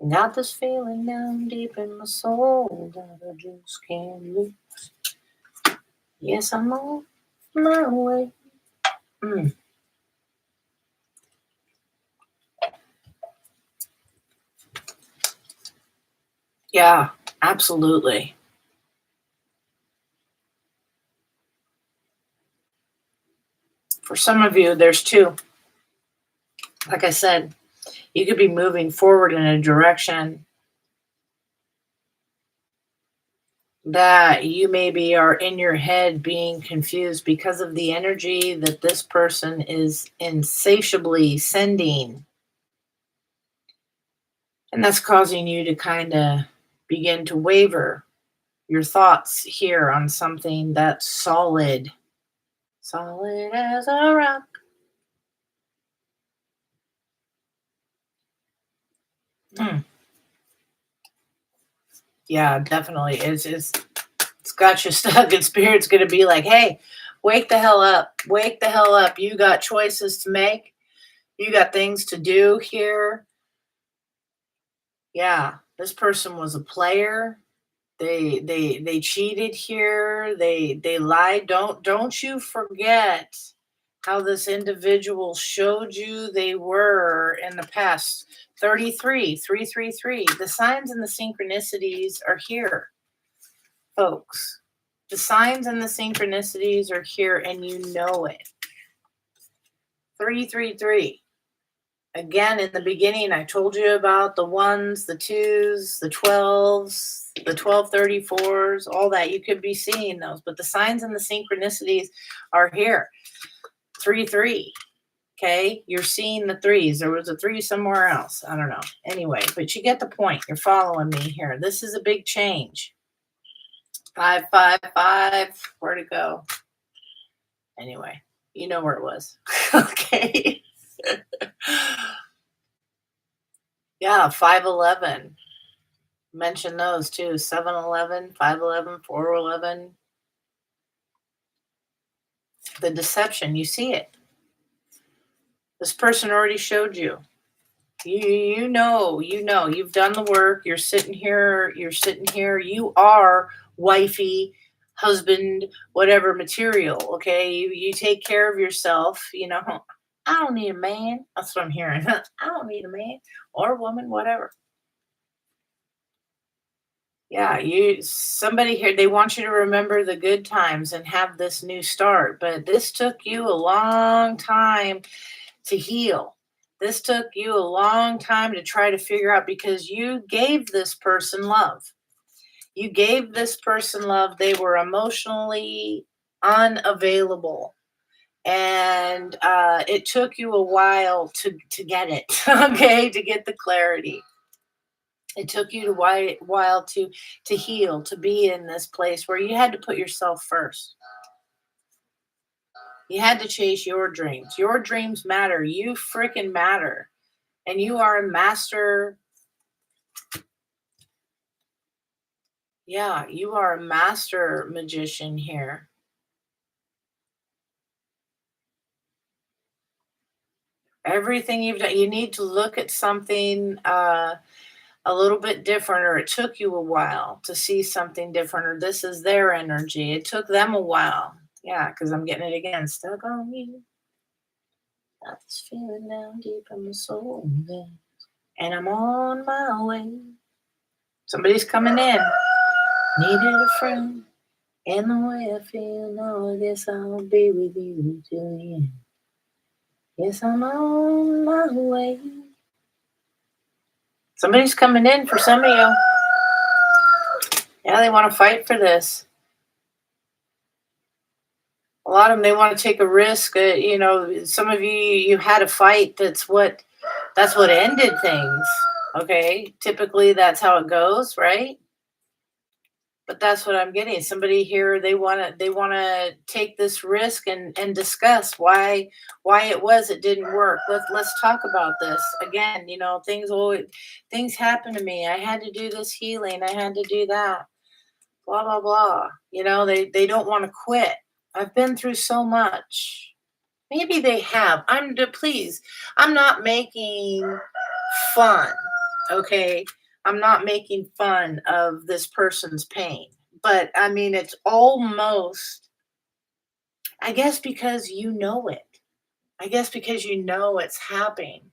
A: Got this feeling down deep in my soul that I just can't lose. Yes, I'm on my way. Yeah, absolutely. For some of you, there's two. Like I said, you could be moving forward in a direction that you maybe are in your head being confused because of the energy that this person is insatiably sending. And that's causing you to kind of begin to waver your thoughts here on something that's solid, solid as a rock. Hmm. Yeah, definitely. It's got you stuck, and spirit's gonna be like, hey, wake the hell up. Wake the hell up. You got choices to make. You got things to do here. Yeah, this person was a player. They cheated here. They lied. Don't you forget how this individual showed you they were in the past. 33, 333. The signs and the synchronicities are here, folks. The signs and the synchronicities are here, and you know it. 333. Again, in the beginning, I told you about the ones, the twos, the 12s, the 1234s, all that. You could be seeing those, but the signs and the synchronicities are here. 3-3. Okay, you're seeing the threes. There was a three somewhere else. I don't know. Anyway, but you get the point. You're following me here. This is a big change. 555. Where'd it go? Anyway, you know where it was. Okay. Yeah, 511. Mention those too. 711, 511, 411. The deception, you see it. This person already showed you. You know, you've done the work. You're sitting here, you are wifey, husband, whatever material, okay? You take care of yourself, I don't need a man. That's what I'm hearing. I don't need a man or a woman, whatever. Yeah, somebody here, they want you to remember the good times and have this new start, but this took you a long time to heal. This took you a long time to try to figure out because you gave this person love. You gave this person love. They were emotionally unavailable. And it took you a while to get it, okay, to get the clarity. It took you a while to heal, to be in this place where you had to put yourself first. You had to chase your dreams. Your dreams matter. You freaking matter. And you are a master. Yeah, you are a master magician here. Everything you've done, you need to look at something a little bit different, or it took you a while to see something different, or this is their energy. It took them a while. Yeah, because I'm getting it again. Stuck on you. Got this feeling down deep in my soul. And I'm on my way. Somebody's coming in. Needed a friend. And the way I feel now, I guess I'll be with you till the end. Yes, I'm on my way. Somebody's coming in for some of you. Yeah, they want to fight for this. A lot of them, they want to take a risk. Some of you had a fight. That's what ended things. Okay, typically that's how it goes, right? But that's what I'm getting. Somebody here, they want to take this risk and discuss why it didn't work. Let's talk about this again. Things happen to me. I had to do this healing. I had to do that. Blah blah blah. They don't want to quit. I've been through so much. Maybe they have. Please. I'm not making fun. Okay. I'm not making fun of this person's pain. But I mean, it's almost, I guess, because you know it. I guess because you know it's happening.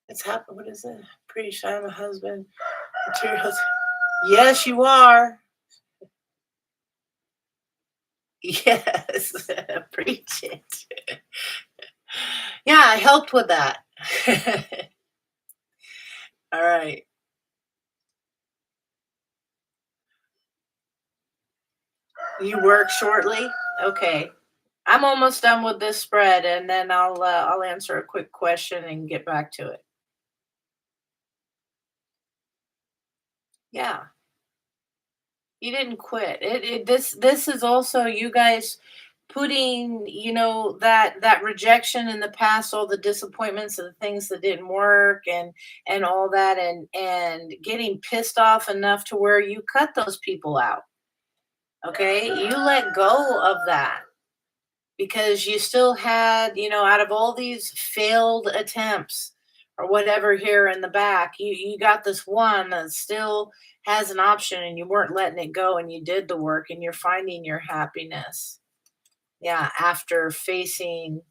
A: It's happened. What is it? Pretty sure I'm a husband. Materials. Yes, you are. Yes. Preach it. Yeah, I helped with that. All right. You work shortly? Okay. I'm almost done with this spread, and then I'll answer a quick question and get back to it. Yeah. You didn't quit. This is also you guys putting, that rejection in the past, all the disappointments and the things that didn't work and all that and getting pissed off enough to where you cut those people out. Okay? You let go of that because you still had, out of all these failed attempts or whatever here in the back, you got this one that still has an option and you weren't letting it go and you did the work and you're finding your happiness. Yeah, after facing,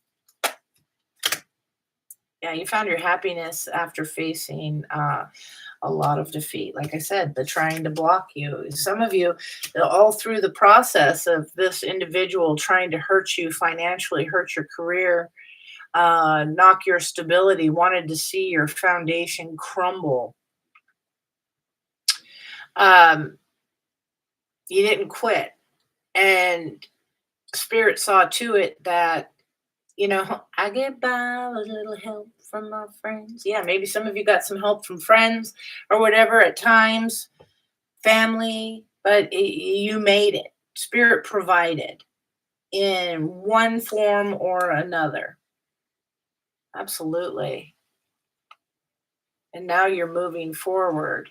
A: yeah, you found your happiness after facing a lot of defeat. Like I said, the trying to block you. Some of you, all through the process of this individual trying to hurt you financially, hurt your career, knock your stability, wanted to see your foundation crumble. Um, you didn't quit. And Spirit saw to it that, I get by with a little help from my friends. Yeah, maybe some of you got some help from friends or whatever at times, family, but you made it. Spirit provided in one form or another. Absolutely. And now you're moving forward.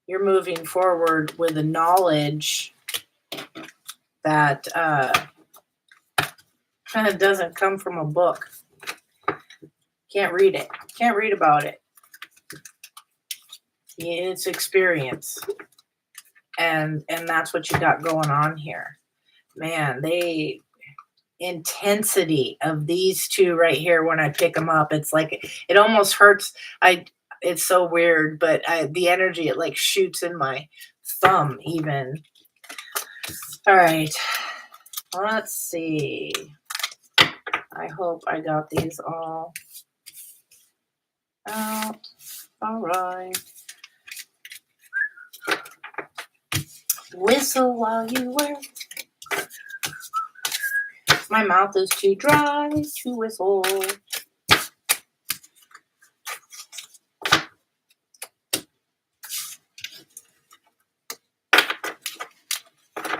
A: You're moving forward with a knowledge that doesn't come from a book. Can't read it. Can't read about it. It's experience. And that's what you got going on here. Man, intensity of these two right here when I pick them up, it's like it almost hurts. It's so weird, but the energy, it like shoots in my thumb even. All right, let's see. I hope I got these all out. All right. Whistle while you work. My mouth is too dry to whistle.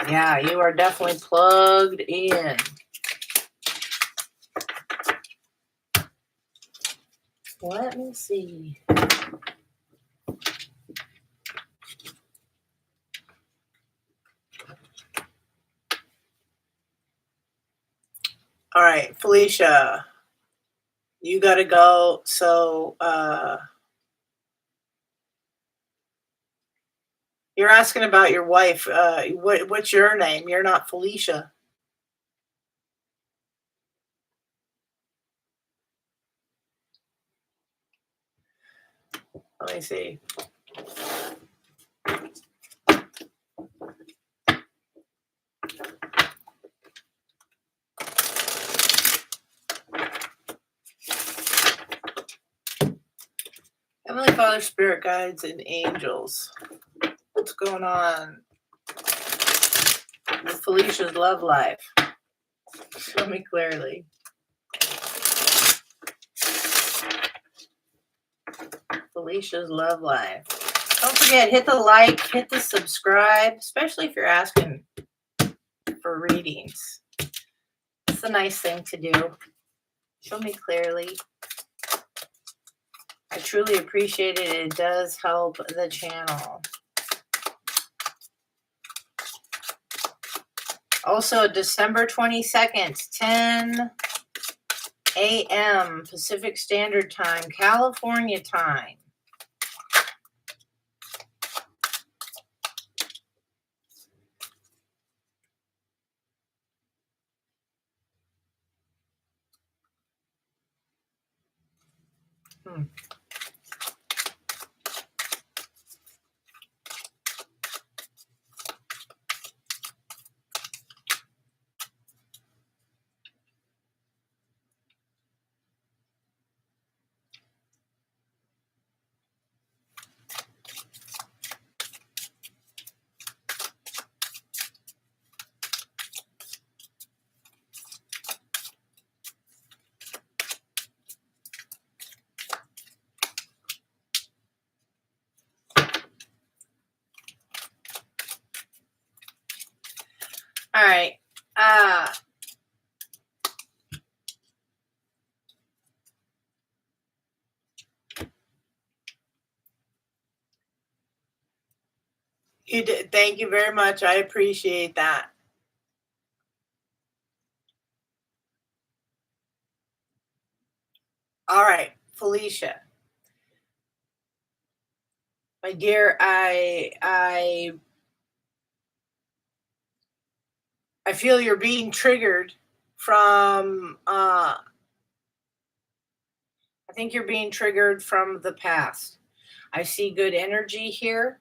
A: Yeah, you are definitely plugged in. Let me see. All right, Felicia, you got to go. So you're asking about your wife. What's your name? You're not Felicia. Let me see. Heavenly Father, Spirit Guides, and Angels. What's going on with Felicia's love life? Show me clearly. Felicia's love life. Don't forget, hit the like, hit the subscribe, especially if you're asking for readings. It's a nice thing to do. Show me clearly. I truly appreciate it. It does help the channel. Also, December 22nd, 10 a.m. Pacific Standard Time, California time. All right. You did. Thank you very much. I appreciate that. All right, Felicia, my dear, I feel you're being triggered from I think you're being triggered from the past. I see good energy here.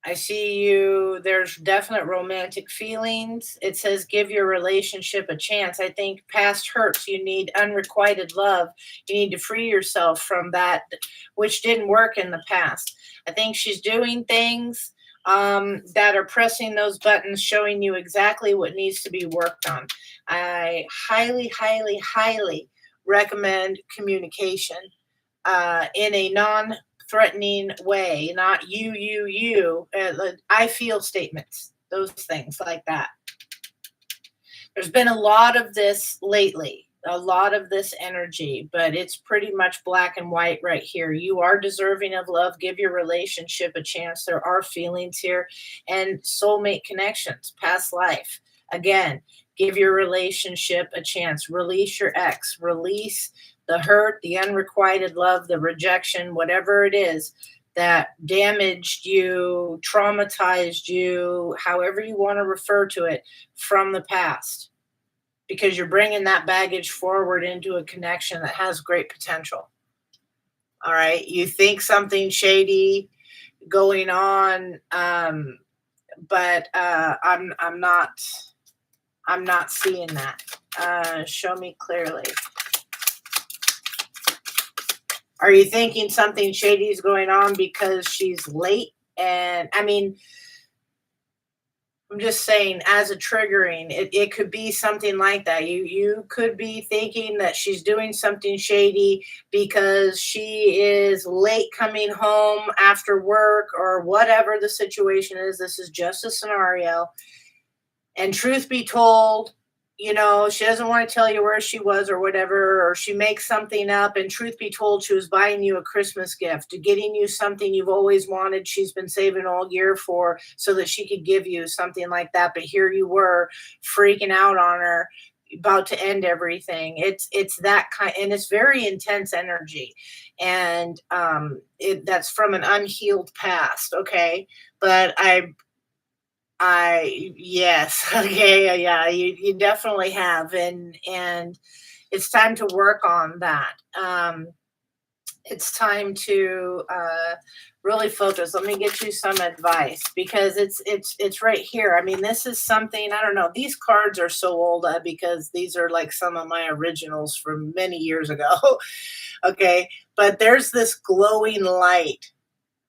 A: I see you. There's definite romantic feelings. It says give your relationship a chance. I think past hurts. You need unrequited love. You need to free yourself from that, which didn't work in the past. I think she's doing things that are pressing those buttons, showing you exactly what needs to be worked on. I highly, highly, highly recommend communication in a non threatening way, not you. I feel statements, those things like that. There's been a lot of this lately, a lot of this energy, but it's pretty much black and white right here. You are deserving of love. Give your relationship a chance. There are feelings here and soulmate connections, past life. Again, give your relationship a chance. Release your ex, release the hurt, the unrequited love, the rejection, whatever it is that damaged you, traumatized you, however you want to refer to it, from the past, because you're bringing that baggage forward into a connection that has great potential. All right. You think something shady going on, but I'm not seeing that. Show me clearly. Are you thinking something shady is going on because she's late? And I mean, I'm just saying, as a triggering, it could be something like that. You could be thinking that she's doing something shady because she is late coming home after work or whatever the situation is. This is just a scenario. And truth be told, she doesn't want to tell you where she was or whatever, or she makes something up. And truth be told, she was buying you a Christmas gift, getting you something you've always wanted. She's been saving all year for, so that she could give you something like that. But here you were freaking out on her, about to end everything. It's that kind, and it's very intense energy. And that's from an unhealed past. Okay. But yes, okay, yeah, you definitely have, and it's time to work on that. It's time to really focus. Let me get you some advice, because it's right here. I mean, this is something, I don't know. These cards are so old because these are like some of my originals from many years ago. Okay, but there's this glowing light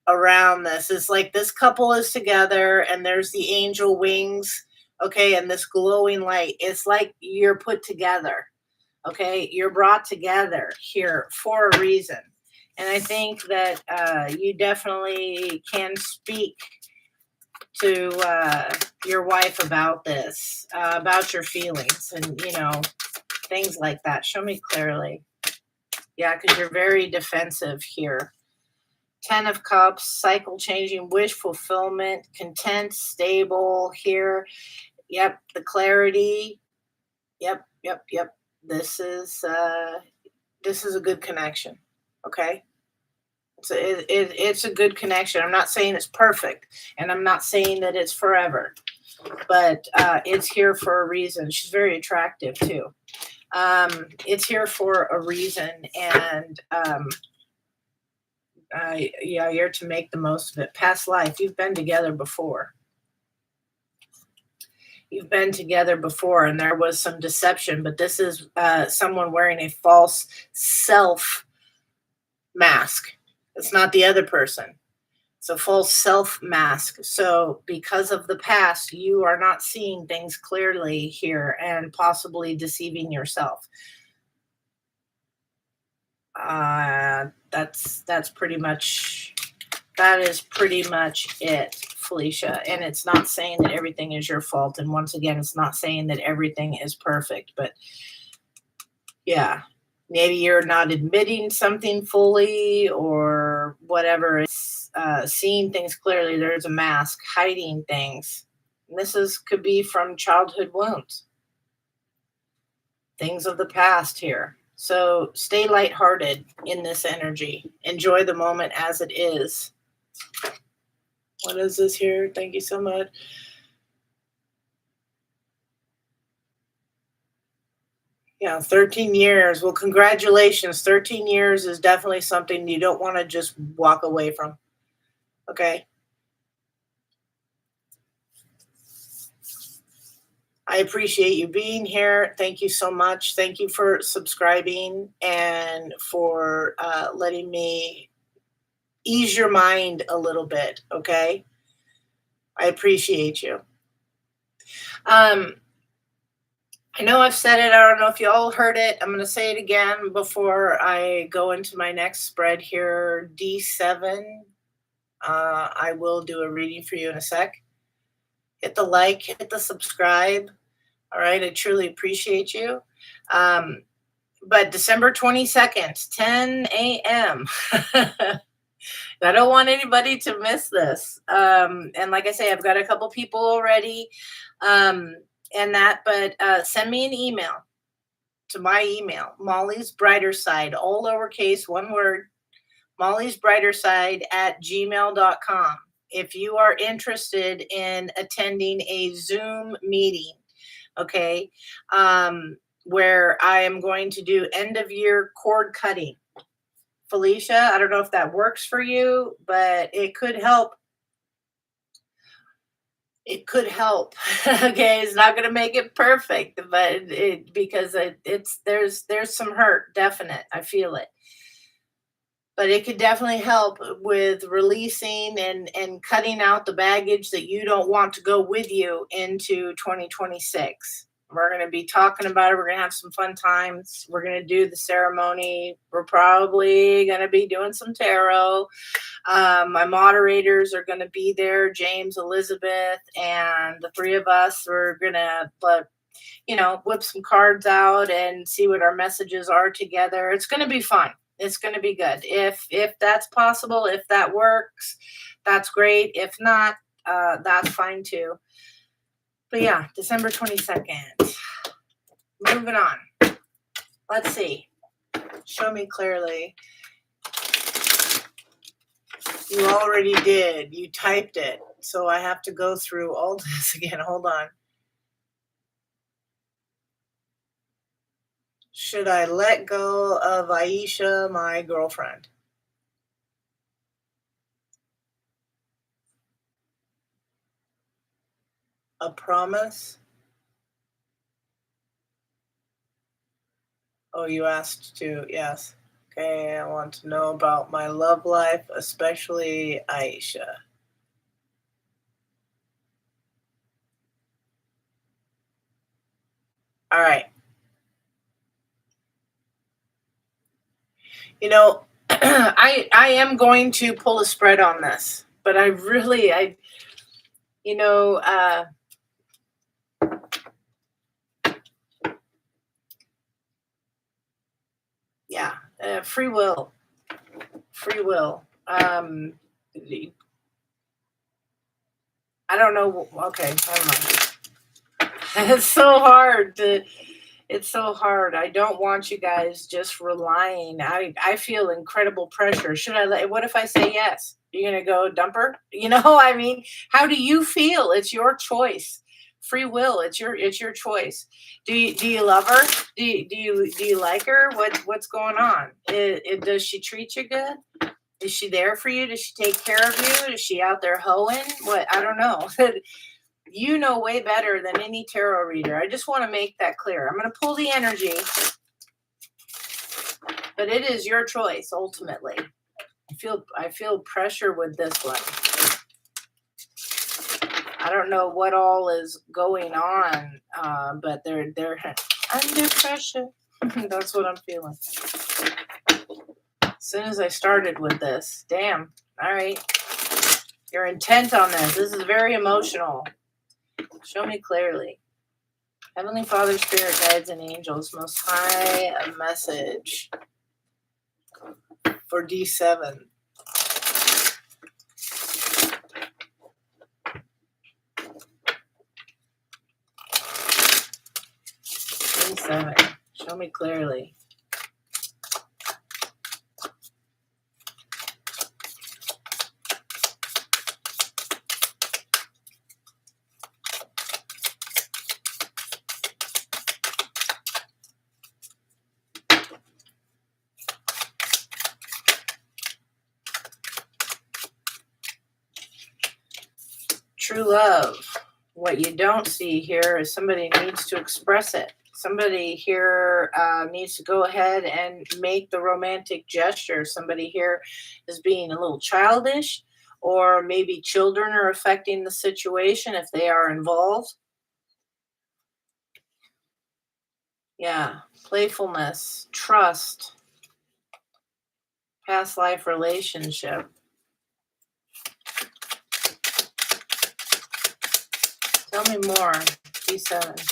A: around this. It's like this couple is together and there's the angel wings, okay, and this glowing light. It's like you're put together, okay? You're brought together here for a reason. And I think that you definitely can speak to your wife about this, about your feelings and, things like that. Show me clearly. Yeah, because you're very defensive here. 10 of Cups, cycle changing, wish fulfillment, content, stable here. Yep, the clarity. Yep, yep, yep. This is a good connection. Okay? It's a good connection. I'm not saying it's perfect, and I'm not saying that it's forever, but it's here for a reason. She's very attractive too. It's here for a reason, and yeah, you're to make the most of it. Past life, you've been together before. You've been together before, and there was some deception, but this is someone wearing a false self mask. It's not the other person. It's a false self mask. So, because of the past, you are not seeing things clearly here and possibly deceiving yourself. That's pretty much, that is pretty much it Felicia. And it's not saying that everything is your fault. And once again, it's not saying that everything is perfect. But yeah, maybe you're not admitting something fully or whatever. It's seeing things clearly. There's a mask hiding things. And this could be from childhood wounds, things of the past here. So stay lighthearted in this energy. Enjoy the moment as it is. What is this here? Thank you so much. Yeah, 13 years. Well, congratulations. 13 years is definitely something you don't want to just walk away from. Okay. I appreciate you being here. Thank you so much. Thank you for subscribing and for letting me ease your mind a little bit. Okay. I appreciate you. I know I've said it. I don't know if you all heard it. I'm going to say it again before I go into my next spread here. D7. I will do a reading for you in a sec. Hit the like, hit the subscribe. All right. I truly appreciate you. But December 22nd, 10 a.m. I don't want anybody to miss this. And like I say, I've got a couple people already. But send me an email to my email, MollysBrighterSide, all lowercase, one word, MollysBrighterSide@gmail.com. If you are interested in attending a Zoom meeting, okay, where I am going to do end of year cord cutting. Felicia, I don't know if that works for you, but it could help. It could help. Okay, it's not going to make it perfect, but there's some hurt, definite. I feel it. But it could definitely help with releasing and cutting out the baggage that you don't want to go with you into 2026. We're going to be talking about it. We're going to have some fun times. We're going to do the ceremony. We're probably going to be doing some tarot. My moderators are going to be there, James, Elizabeth, and the three of us. We're going to, whip some cards out and see what our messages are together. It's going to be fun. It's going to be good. If that's possible, if that works, that's great. If not, that's fine too. But yeah, December 22nd. Moving on. Let's see. Show me clearly. You already did. You typed it. So I have to go through all this again. Hold on. Should I let go of Aisha, my girlfriend? A promise? Oh, you asked to, yes. Okay, I want to know about my love life, especially Aisha. All right. I am going to pull a spread on this, but free will. I don't know. Okay, never mind. It's so hard. I don't want you guys just relying. I feel incredible pressure. What if I say yes? You're going to go dump her? I mean, how do you feel? It's your choice. Free will. It's your choice. Do you love her? Do you like her? What's going on? Does she treat you good? Is she there for you? Does she take care of you? Is she out there hoeing? What? I don't know. You know way better than any tarot reader. I just want to make that clear. I'm going to pull the energy, but it is your choice ultimately. I feel pressure with this one. I don't know what all is going on, but they're under pressure. That's what I'm feeling. As soon as I started with this, damn. All right. You're intent on this. This is very emotional. Show me clearly. Heavenly Father, Spirit, Guides, and Angels, Most High, a message for D7. D7. Show me clearly. True love. What you don't see here is somebody needs to express it. Somebody here needs to go ahead and make the romantic gesture. Somebody here is being a little childish, or maybe children are affecting the situation if they are involved. Yeah, playfulness, trust, past life relationship. Tell me more, D7.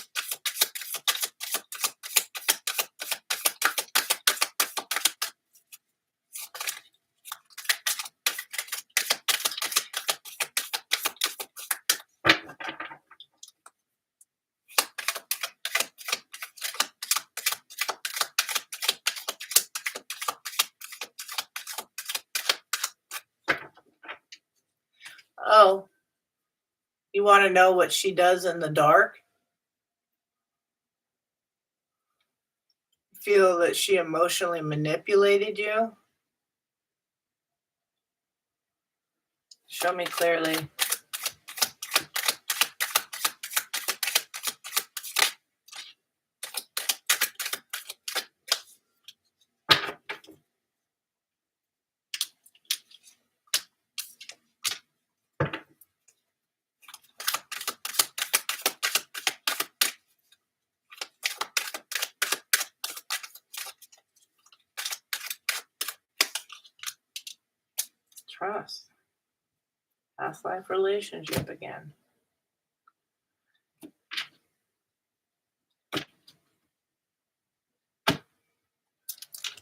A: Oh, you want to know what she does in the dark? Feel that she emotionally manipulated you? Show me clearly. Trust. Past life relationship again.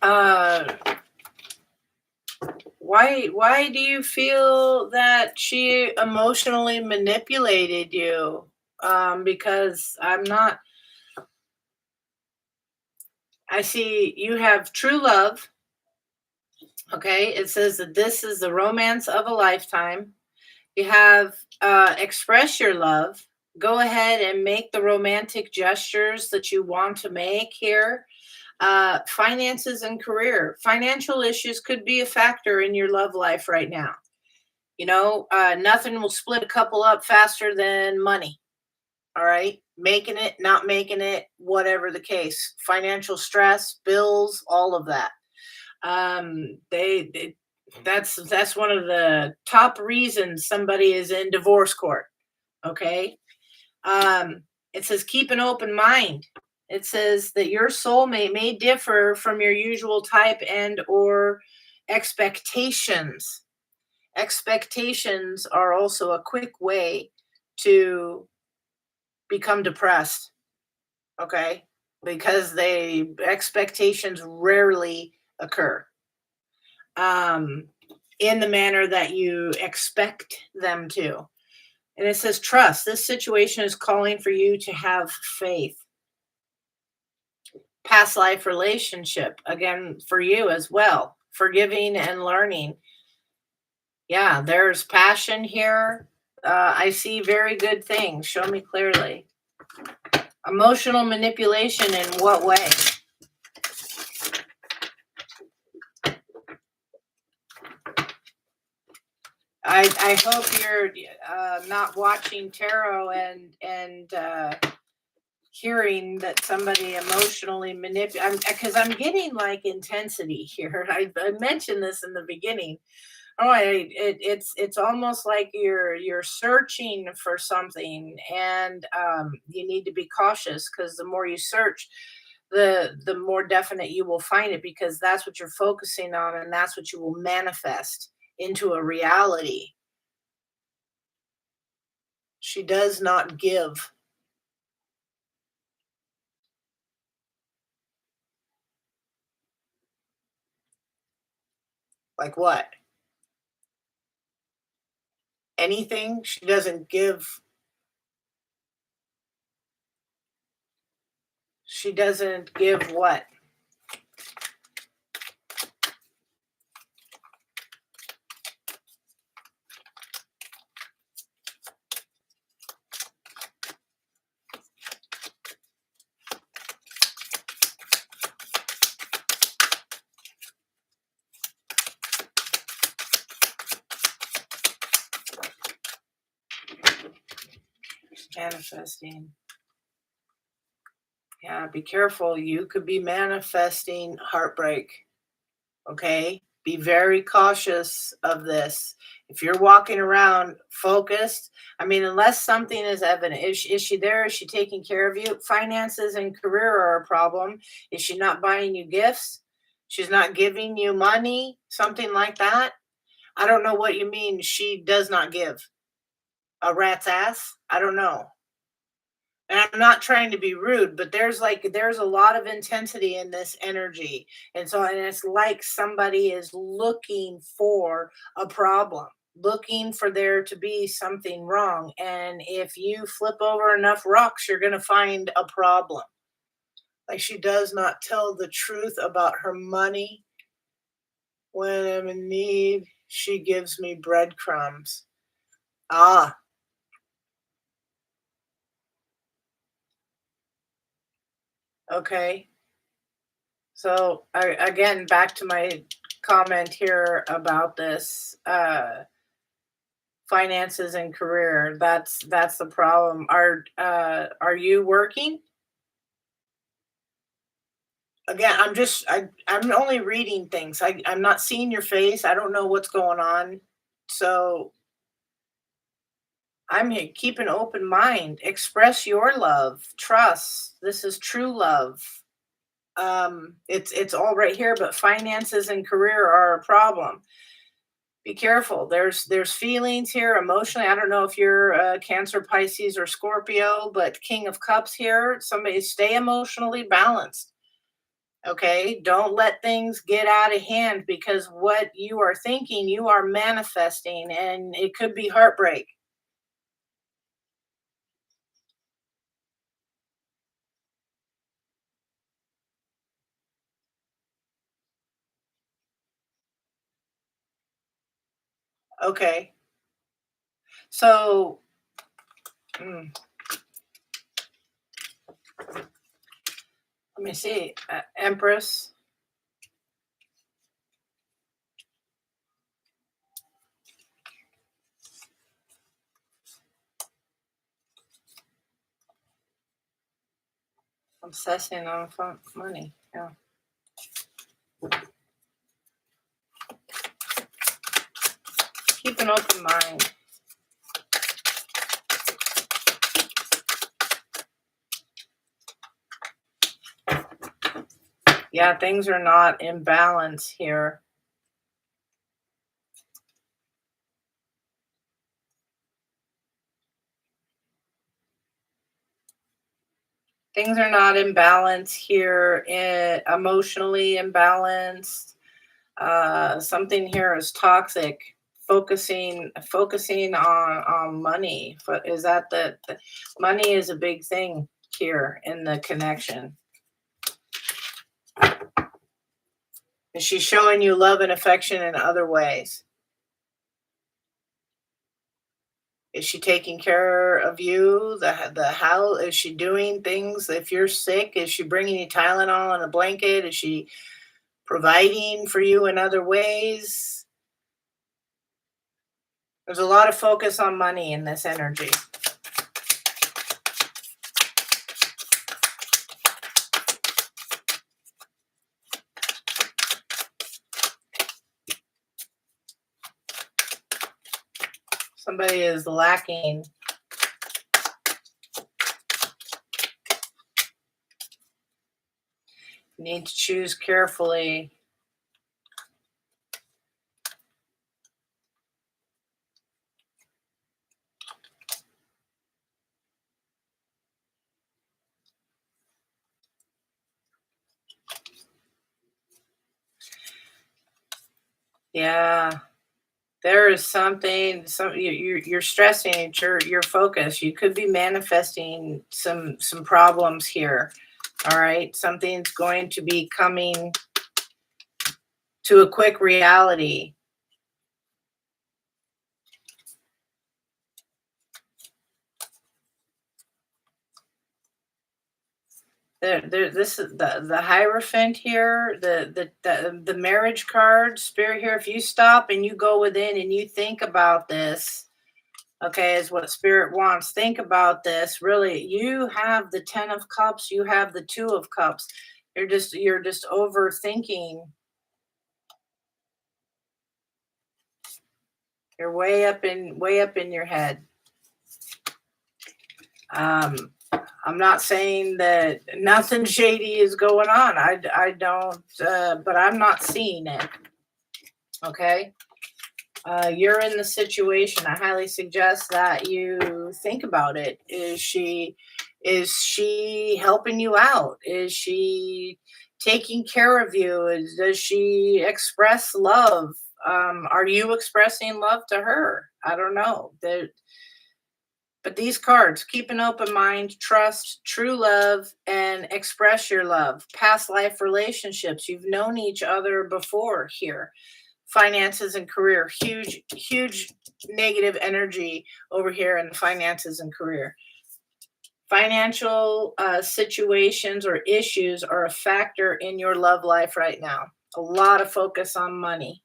A: Uh, why do you feel that she emotionally manipulated you? Because I see you have true love. Okay, it says that this is the romance of a lifetime. You have express your love. Go ahead and make the romantic gestures that you want to make here. Finances and career. Financial issues could be a factor in your love life right now. Nothing will split a couple up faster than money. All right. Making it, not making it, whatever the case. Financial stress, bills, all of that. That's one of the top reasons somebody is in divorce court. Okay. It says keep an open mind. It says that your soulmate may differ from your usual type and or expectations. Expectations are also a quick way to become depressed. Okay. Because expectations rarely occur um, in the manner that you expect them to. And it says trust. This situation is calling for you to have faith. Past life relationship, again, for you as well. Forgiving and learning. Yeah, there's passion here. I see very good things. Show me clearly. Emotional manipulation in what way? I hope you're not watching tarot and hearing that somebody emotionally manipulates, because I'm getting like intensity here. I mentioned this in the beginning. It's almost like you're searching for something, and you need to be cautious because the more you search, the more definite you will find it, because that's what you're focusing on, and that's what you will manifest into a reality. She does not give. Like what? Anything? She doesn't give. She doesn't give what? Manifesting. Yeah, be careful. You could be manifesting heartbreak. Okay? Be very cautious of this. If you're walking around focused, I mean, unless something is evident, is she there? Is she taking care of you? Finances and career are a problem. Is she not buying you gifts? She's not giving you money, something like that. I don't know what you mean. She does not give a rat's ass. I don't know. And I'm not trying to be rude, but there's a lot of intensity in this energy. And it's like somebody is looking for a problem, looking for there to be something wrong. And if you flip over enough rocks, you're going to find a problem. Like she does not tell the truth about her money. When I'm in need, she gives me breadcrumbs. Ah, okay. So again, back to my comment here about this finances and career. That's the problem. Are you working? Again, I'm only reading things. I'm not seeing your face. I don't know what's going on. So I'm here. Keep an open mind. Express your love. Trust. This is true love. It's all right here, but finances and career are a problem. Be careful. There's feelings here emotionally. I don't know if you're Cancer, Pisces, or Scorpio, but King of Cups here. Somebody stay emotionally balanced. Okay, don't let things get out of hand because what you are thinking, you are manifesting, and it could be heartbreak. Okay, so let me see, Empress. Obsessing on money. Yeah. Keep an open mind. Yeah, things are not in balance here. Things are not in balance here, emotionally imbalanced. Something here is toxic. Focusing on money. Is that the money is a big thing here in the connection? Is she showing you love and affection in other ways? Is she taking care of you? The how is she doing things? If you're sick, is she bringing you Tylenol and a blanket? Is she providing for you in other ways? There's a lot of focus on money in this energy. Somebody is lacking. You need to choose carefully. Yeah. There is something, you're stressing at your focus. You could be manifesting some problems here. All right. Something's going to be coming to a quick reality. This is the Hierophant here, the marriage card, Spirit here. If you stop and you go within and you think about this, okay, is what Spirit wants. Think about this. Really, you have the 10 of Cups, you have the 2 of Cups. You're just overthinking. You're way up in your head. Um, I'm not saying that nothing shady is going on. I don't, but I'm not seeing it. Okay. You're in the situation. I highly suggest that you think about it. Is she helping you out? Is she taking care of you? Does she express love? Are you expressing love to her? I don't know. But these cards, keep an open mind, trust, true love, and express your love. Past life relationships. You've known each other before here. Finances and career. Huge negative energy over here in the finances and career. Financial situations or issues are a factor in your love life right now. A lot of focus on money.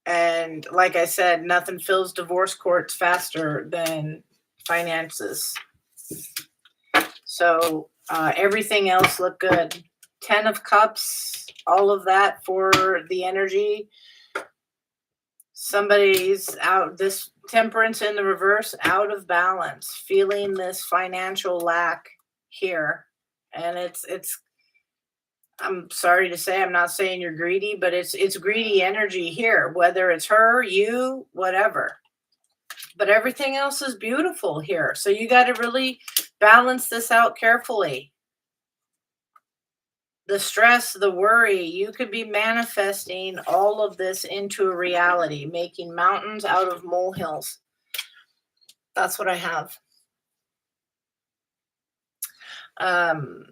A: And like I said, nothing fills divorce courts faster than finances. So everything else looked good. 10 of Cups, all of that for the energy. Somebody's out, this Temperance in the reverse, out of balance, feeling this financial lack here. And it's I'm sorry to say, I'm not saying you're greedy, but it's greedy energy here, whether it's her, you, whatever. But everything else is beautiful here. So you got to really balance this out carefully. The stress, the worry, you could be manifesting all of this into a reality, making mountains out of molehills. That's what I have. Um,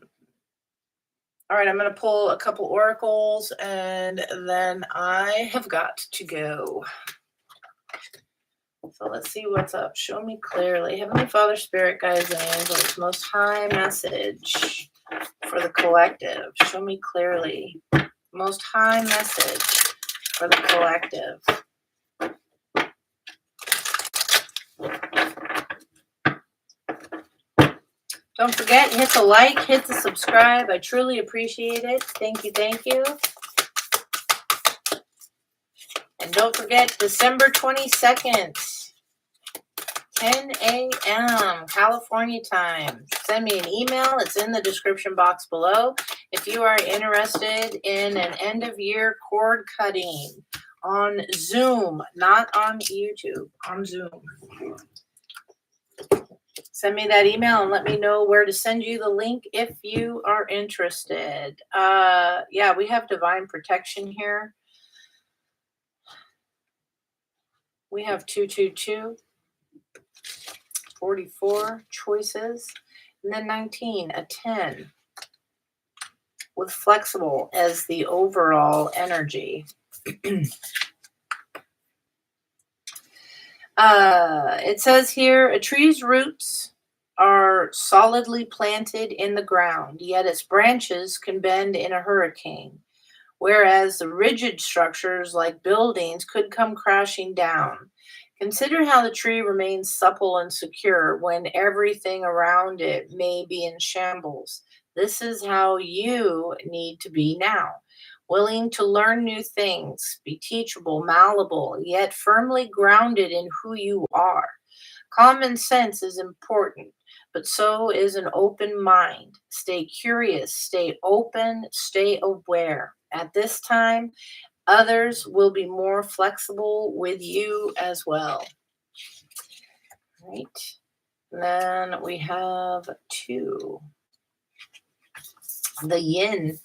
A: all right, I'm going to pull a couple oracles and then I have got to go. So let's see what's up. Show me clearly. Heavenly Father, Spirit, Guides, and Angels, Most High message for the collective. Show me clearly. Most High message for the collective. Don't forget, hit the like, hit the subscribe. I truly appreciate it. Thank you, thank you. And don't forget, December 22nd, 10 a.m. California time. Send me an email. It's in the description box below. If you are interested in an end of year cord cutting on Zoom, not on YouTube, on Zoom. Send me that email and let me know where to send you the link if you are interested. Yeah, we have divine protection here. We have 222, 44 choices, and then 19, a 10, with flexible as the overall energy. It says here, a tree's roots are solidly planted in the ground, yet its branches can bend in a hurricane, whereas the rigid structures like buildings could come crashing down. Consider how the tree remains supple and secure when everything around it may be in shambles. This is how you need to be now. Willing to learn new things, be teachable, malleable, yet firmly grounded in who you are. Common sense is important, but so is an open mind. Stay curious, stay open, stay aware. At this time, others will be more flexible with you as well. Right. Then we have 2. The yin.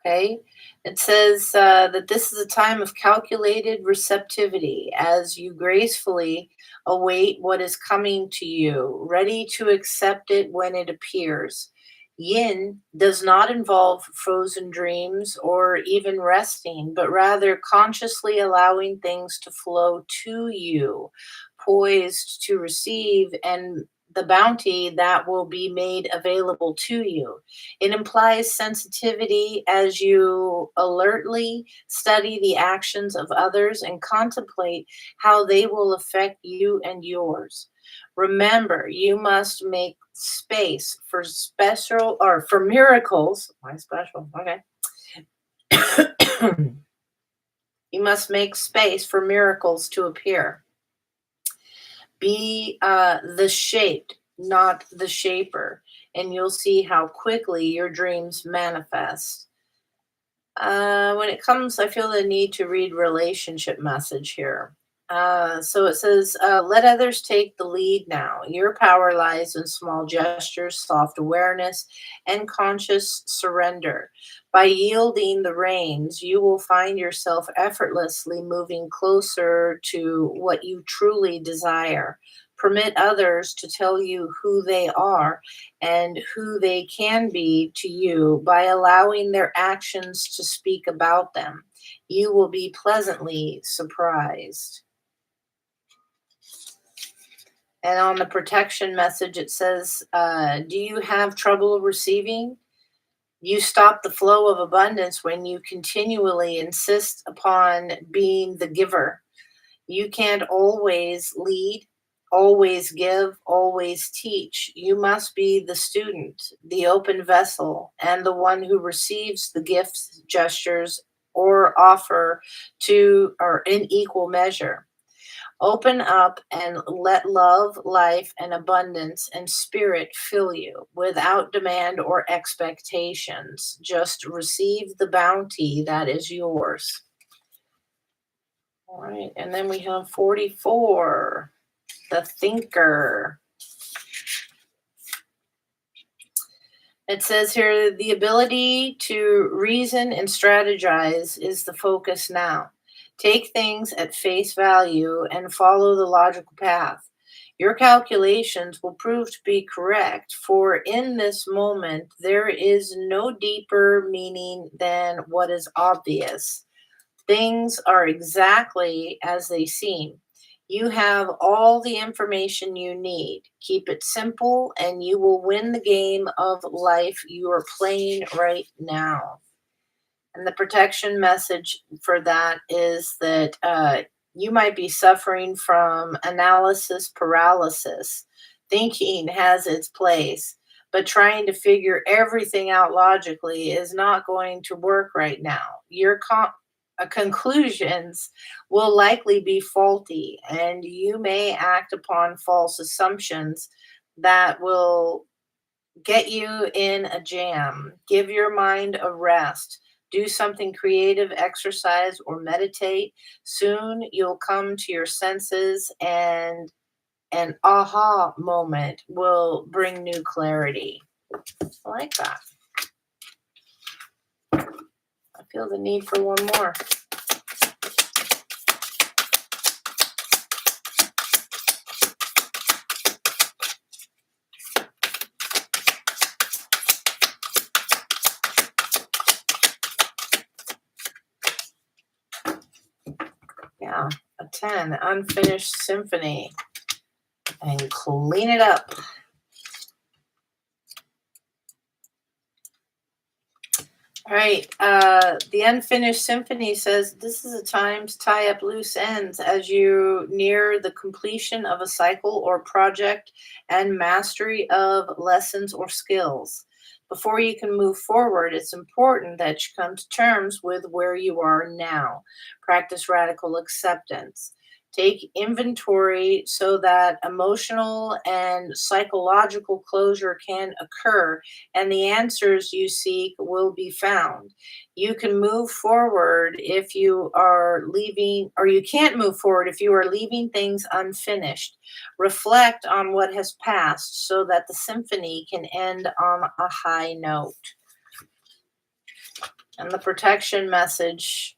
A: Okay. It says that this is a time of calculated receptivity as you gracefully await what is coming to you, ready to accept it when it appears. Yin does not involve frozen dreams or even resting, but rather consciously allowing things to flow to you, poised to receive and the bounty that will be made available to you. It implies sensitivity as you alertly study the actions of others and contemplate how they will affect you and yours. Remember, you must make space for special or for miracles. Why special? Okay. You must make space for miracles to appear. Be the shaped, not the shaper, and you'll see how quickly your dreams manifest. When it comes, I feel the need to read relationship message here. So it says, let others take the lead now. Your power lies in small gestures, soft awareness, and conscious surrender. By yielding the reins, you will find yourself effortlessly moving closer to what you truly desire. Permit others to tell you who they are and who they can be to you by allowing their actions to speak about them. You will be pleasantly surprised. And on the protection message, it says, do you have trouble receiving? You stop the flow of abundance when you continually insist upon being the giver. You can't always lead, always give, always teach. You must be the student, the open vessel, and the one who receives the gifts, gestures, or offer to or in equal measure. Open up and let love, life, and abundance and spirit fill you without demand or expectations. Just receive the bounty that is yours. All right, and then we have 44, the thinker. It says here, the ability to reason and strategize is the focus now. Take things at face value and follow the logical path. Your calculations will prove to be correct, for in this moment there is no deeper meaning than what is obvious. Things are exactly as they seem. You have all the information you need. Keep it simple, and you will win the game of life you are playing right now. And the protection message for that is that you might be suffering from analysis paralysis. Thinking has its place, but trying to figure everything out logically is not going to work right now. Your conclusions will likely be faulty, and you may act upon false assumptions that will get you in a jam. Give your mind a rest. Do something creative, exercise, or meditate. Soon you'll come to your senses, and an aha moment will bring new clarity. I like that. I feel the need for one more. Yeah, a 10, unfinished symphony. And clean it up. All right. The Unfinished Symphony says this is a time to tie up loose ends as you near the completion of a cycle or project and mastery of lessons or skills. Before you can move forward, it's important that you come to terms with where you are now. Practice radical acceptance. Take inventory so that emotional and psychological closure can occur and the answers you seek will be found. You can move forward if you are leaving, or you can't move forward if you are leaving things unfinished. Reflect on what has passed so that the symphony can end on a high note. And the protection message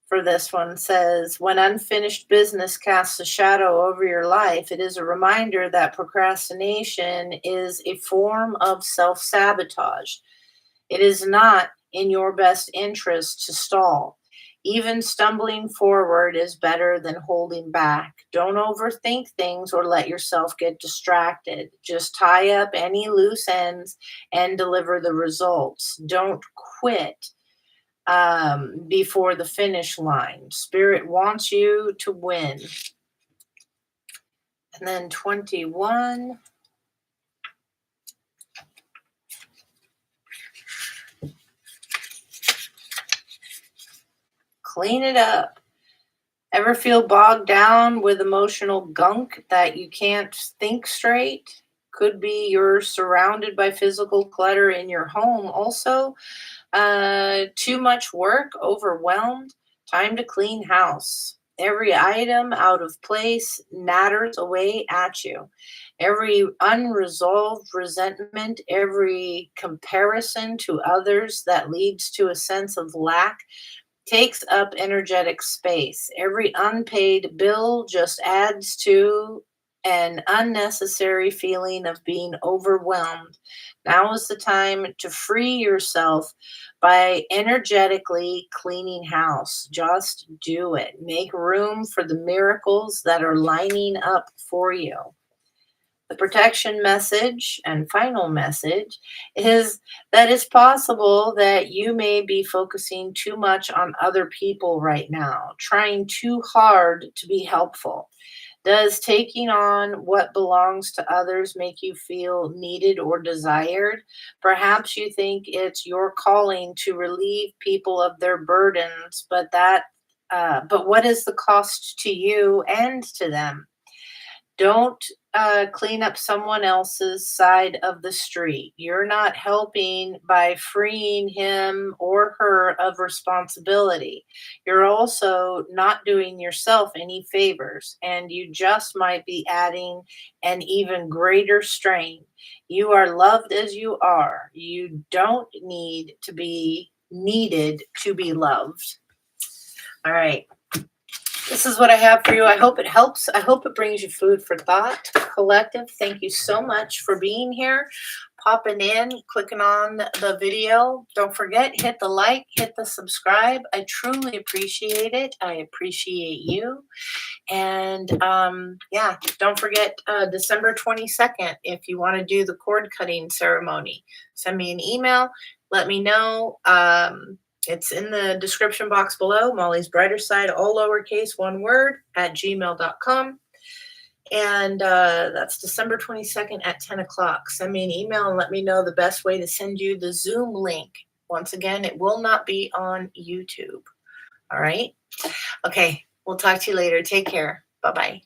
A: for this one says, when unfinished business casts a shadow over your life, it is a reminder that procrastination is a form of self sabotage. It is not in your best interest to stall. Even stumbling forward is better than holding back. Don't overthink things or let yourself get distracted. Just tie up any loose ends and deliver the results. Don't quit before the finish line. Spirit wants you to win. And then 21. Clean it up. Ever feel bogged down with emotional gunk that you can't think straight? Could be you're surrounded by physical clutter in your home. Also, too much work, overwhelmed. Time to clean house. Every item out of place natters away at you. Every unresolved resentment, every comparison to others that leads to a sense of lack takes up energetic space. Every unpaid bill just adds to an unnecessary feeling of being overwhelmed. Now is the time to free yourself by energetically cleaning house. Just do it. Make room for the miracles that are lining up for you. The protection message and final message is that it's possible that you may be focusing too much on other people right now, trying too hard to be helpful. Does taking on what belongs to others make you feel needed or desired? Perhaps you think it's your calling to relieve people of their burdens, but what is the cost to you and to them? Don't clean up someone else's side of the street. You're not helping by freeing him or her of responsibility. You're also not doing yourself any favors, and you just might be adding an even greater strain. You are loved as you are. You don't need to be needed to be loved. All right. This is what I have for you. I hope it helps. I hope it brings you food for thought. Collective, thank you so much for being here, popping in, clicking on the video. Don't forget, hit the like, hit the subscribe. I truly appreciate it. I appreciate you. And yeah, don't forget December 22nd, if you want to do the cord cutting ceremony, send me an email. Let me know. It's in the description box below. Molly's Brighter Side, all lowercase, one word, at gmail.com. And that's December 22nd at 10 o'clock. Send me an email and let me know the best way to send you the Zoom link. Once again, it will not be on YouTube. All right? Okay, we'll talk to you later. Take care. Bye-bye.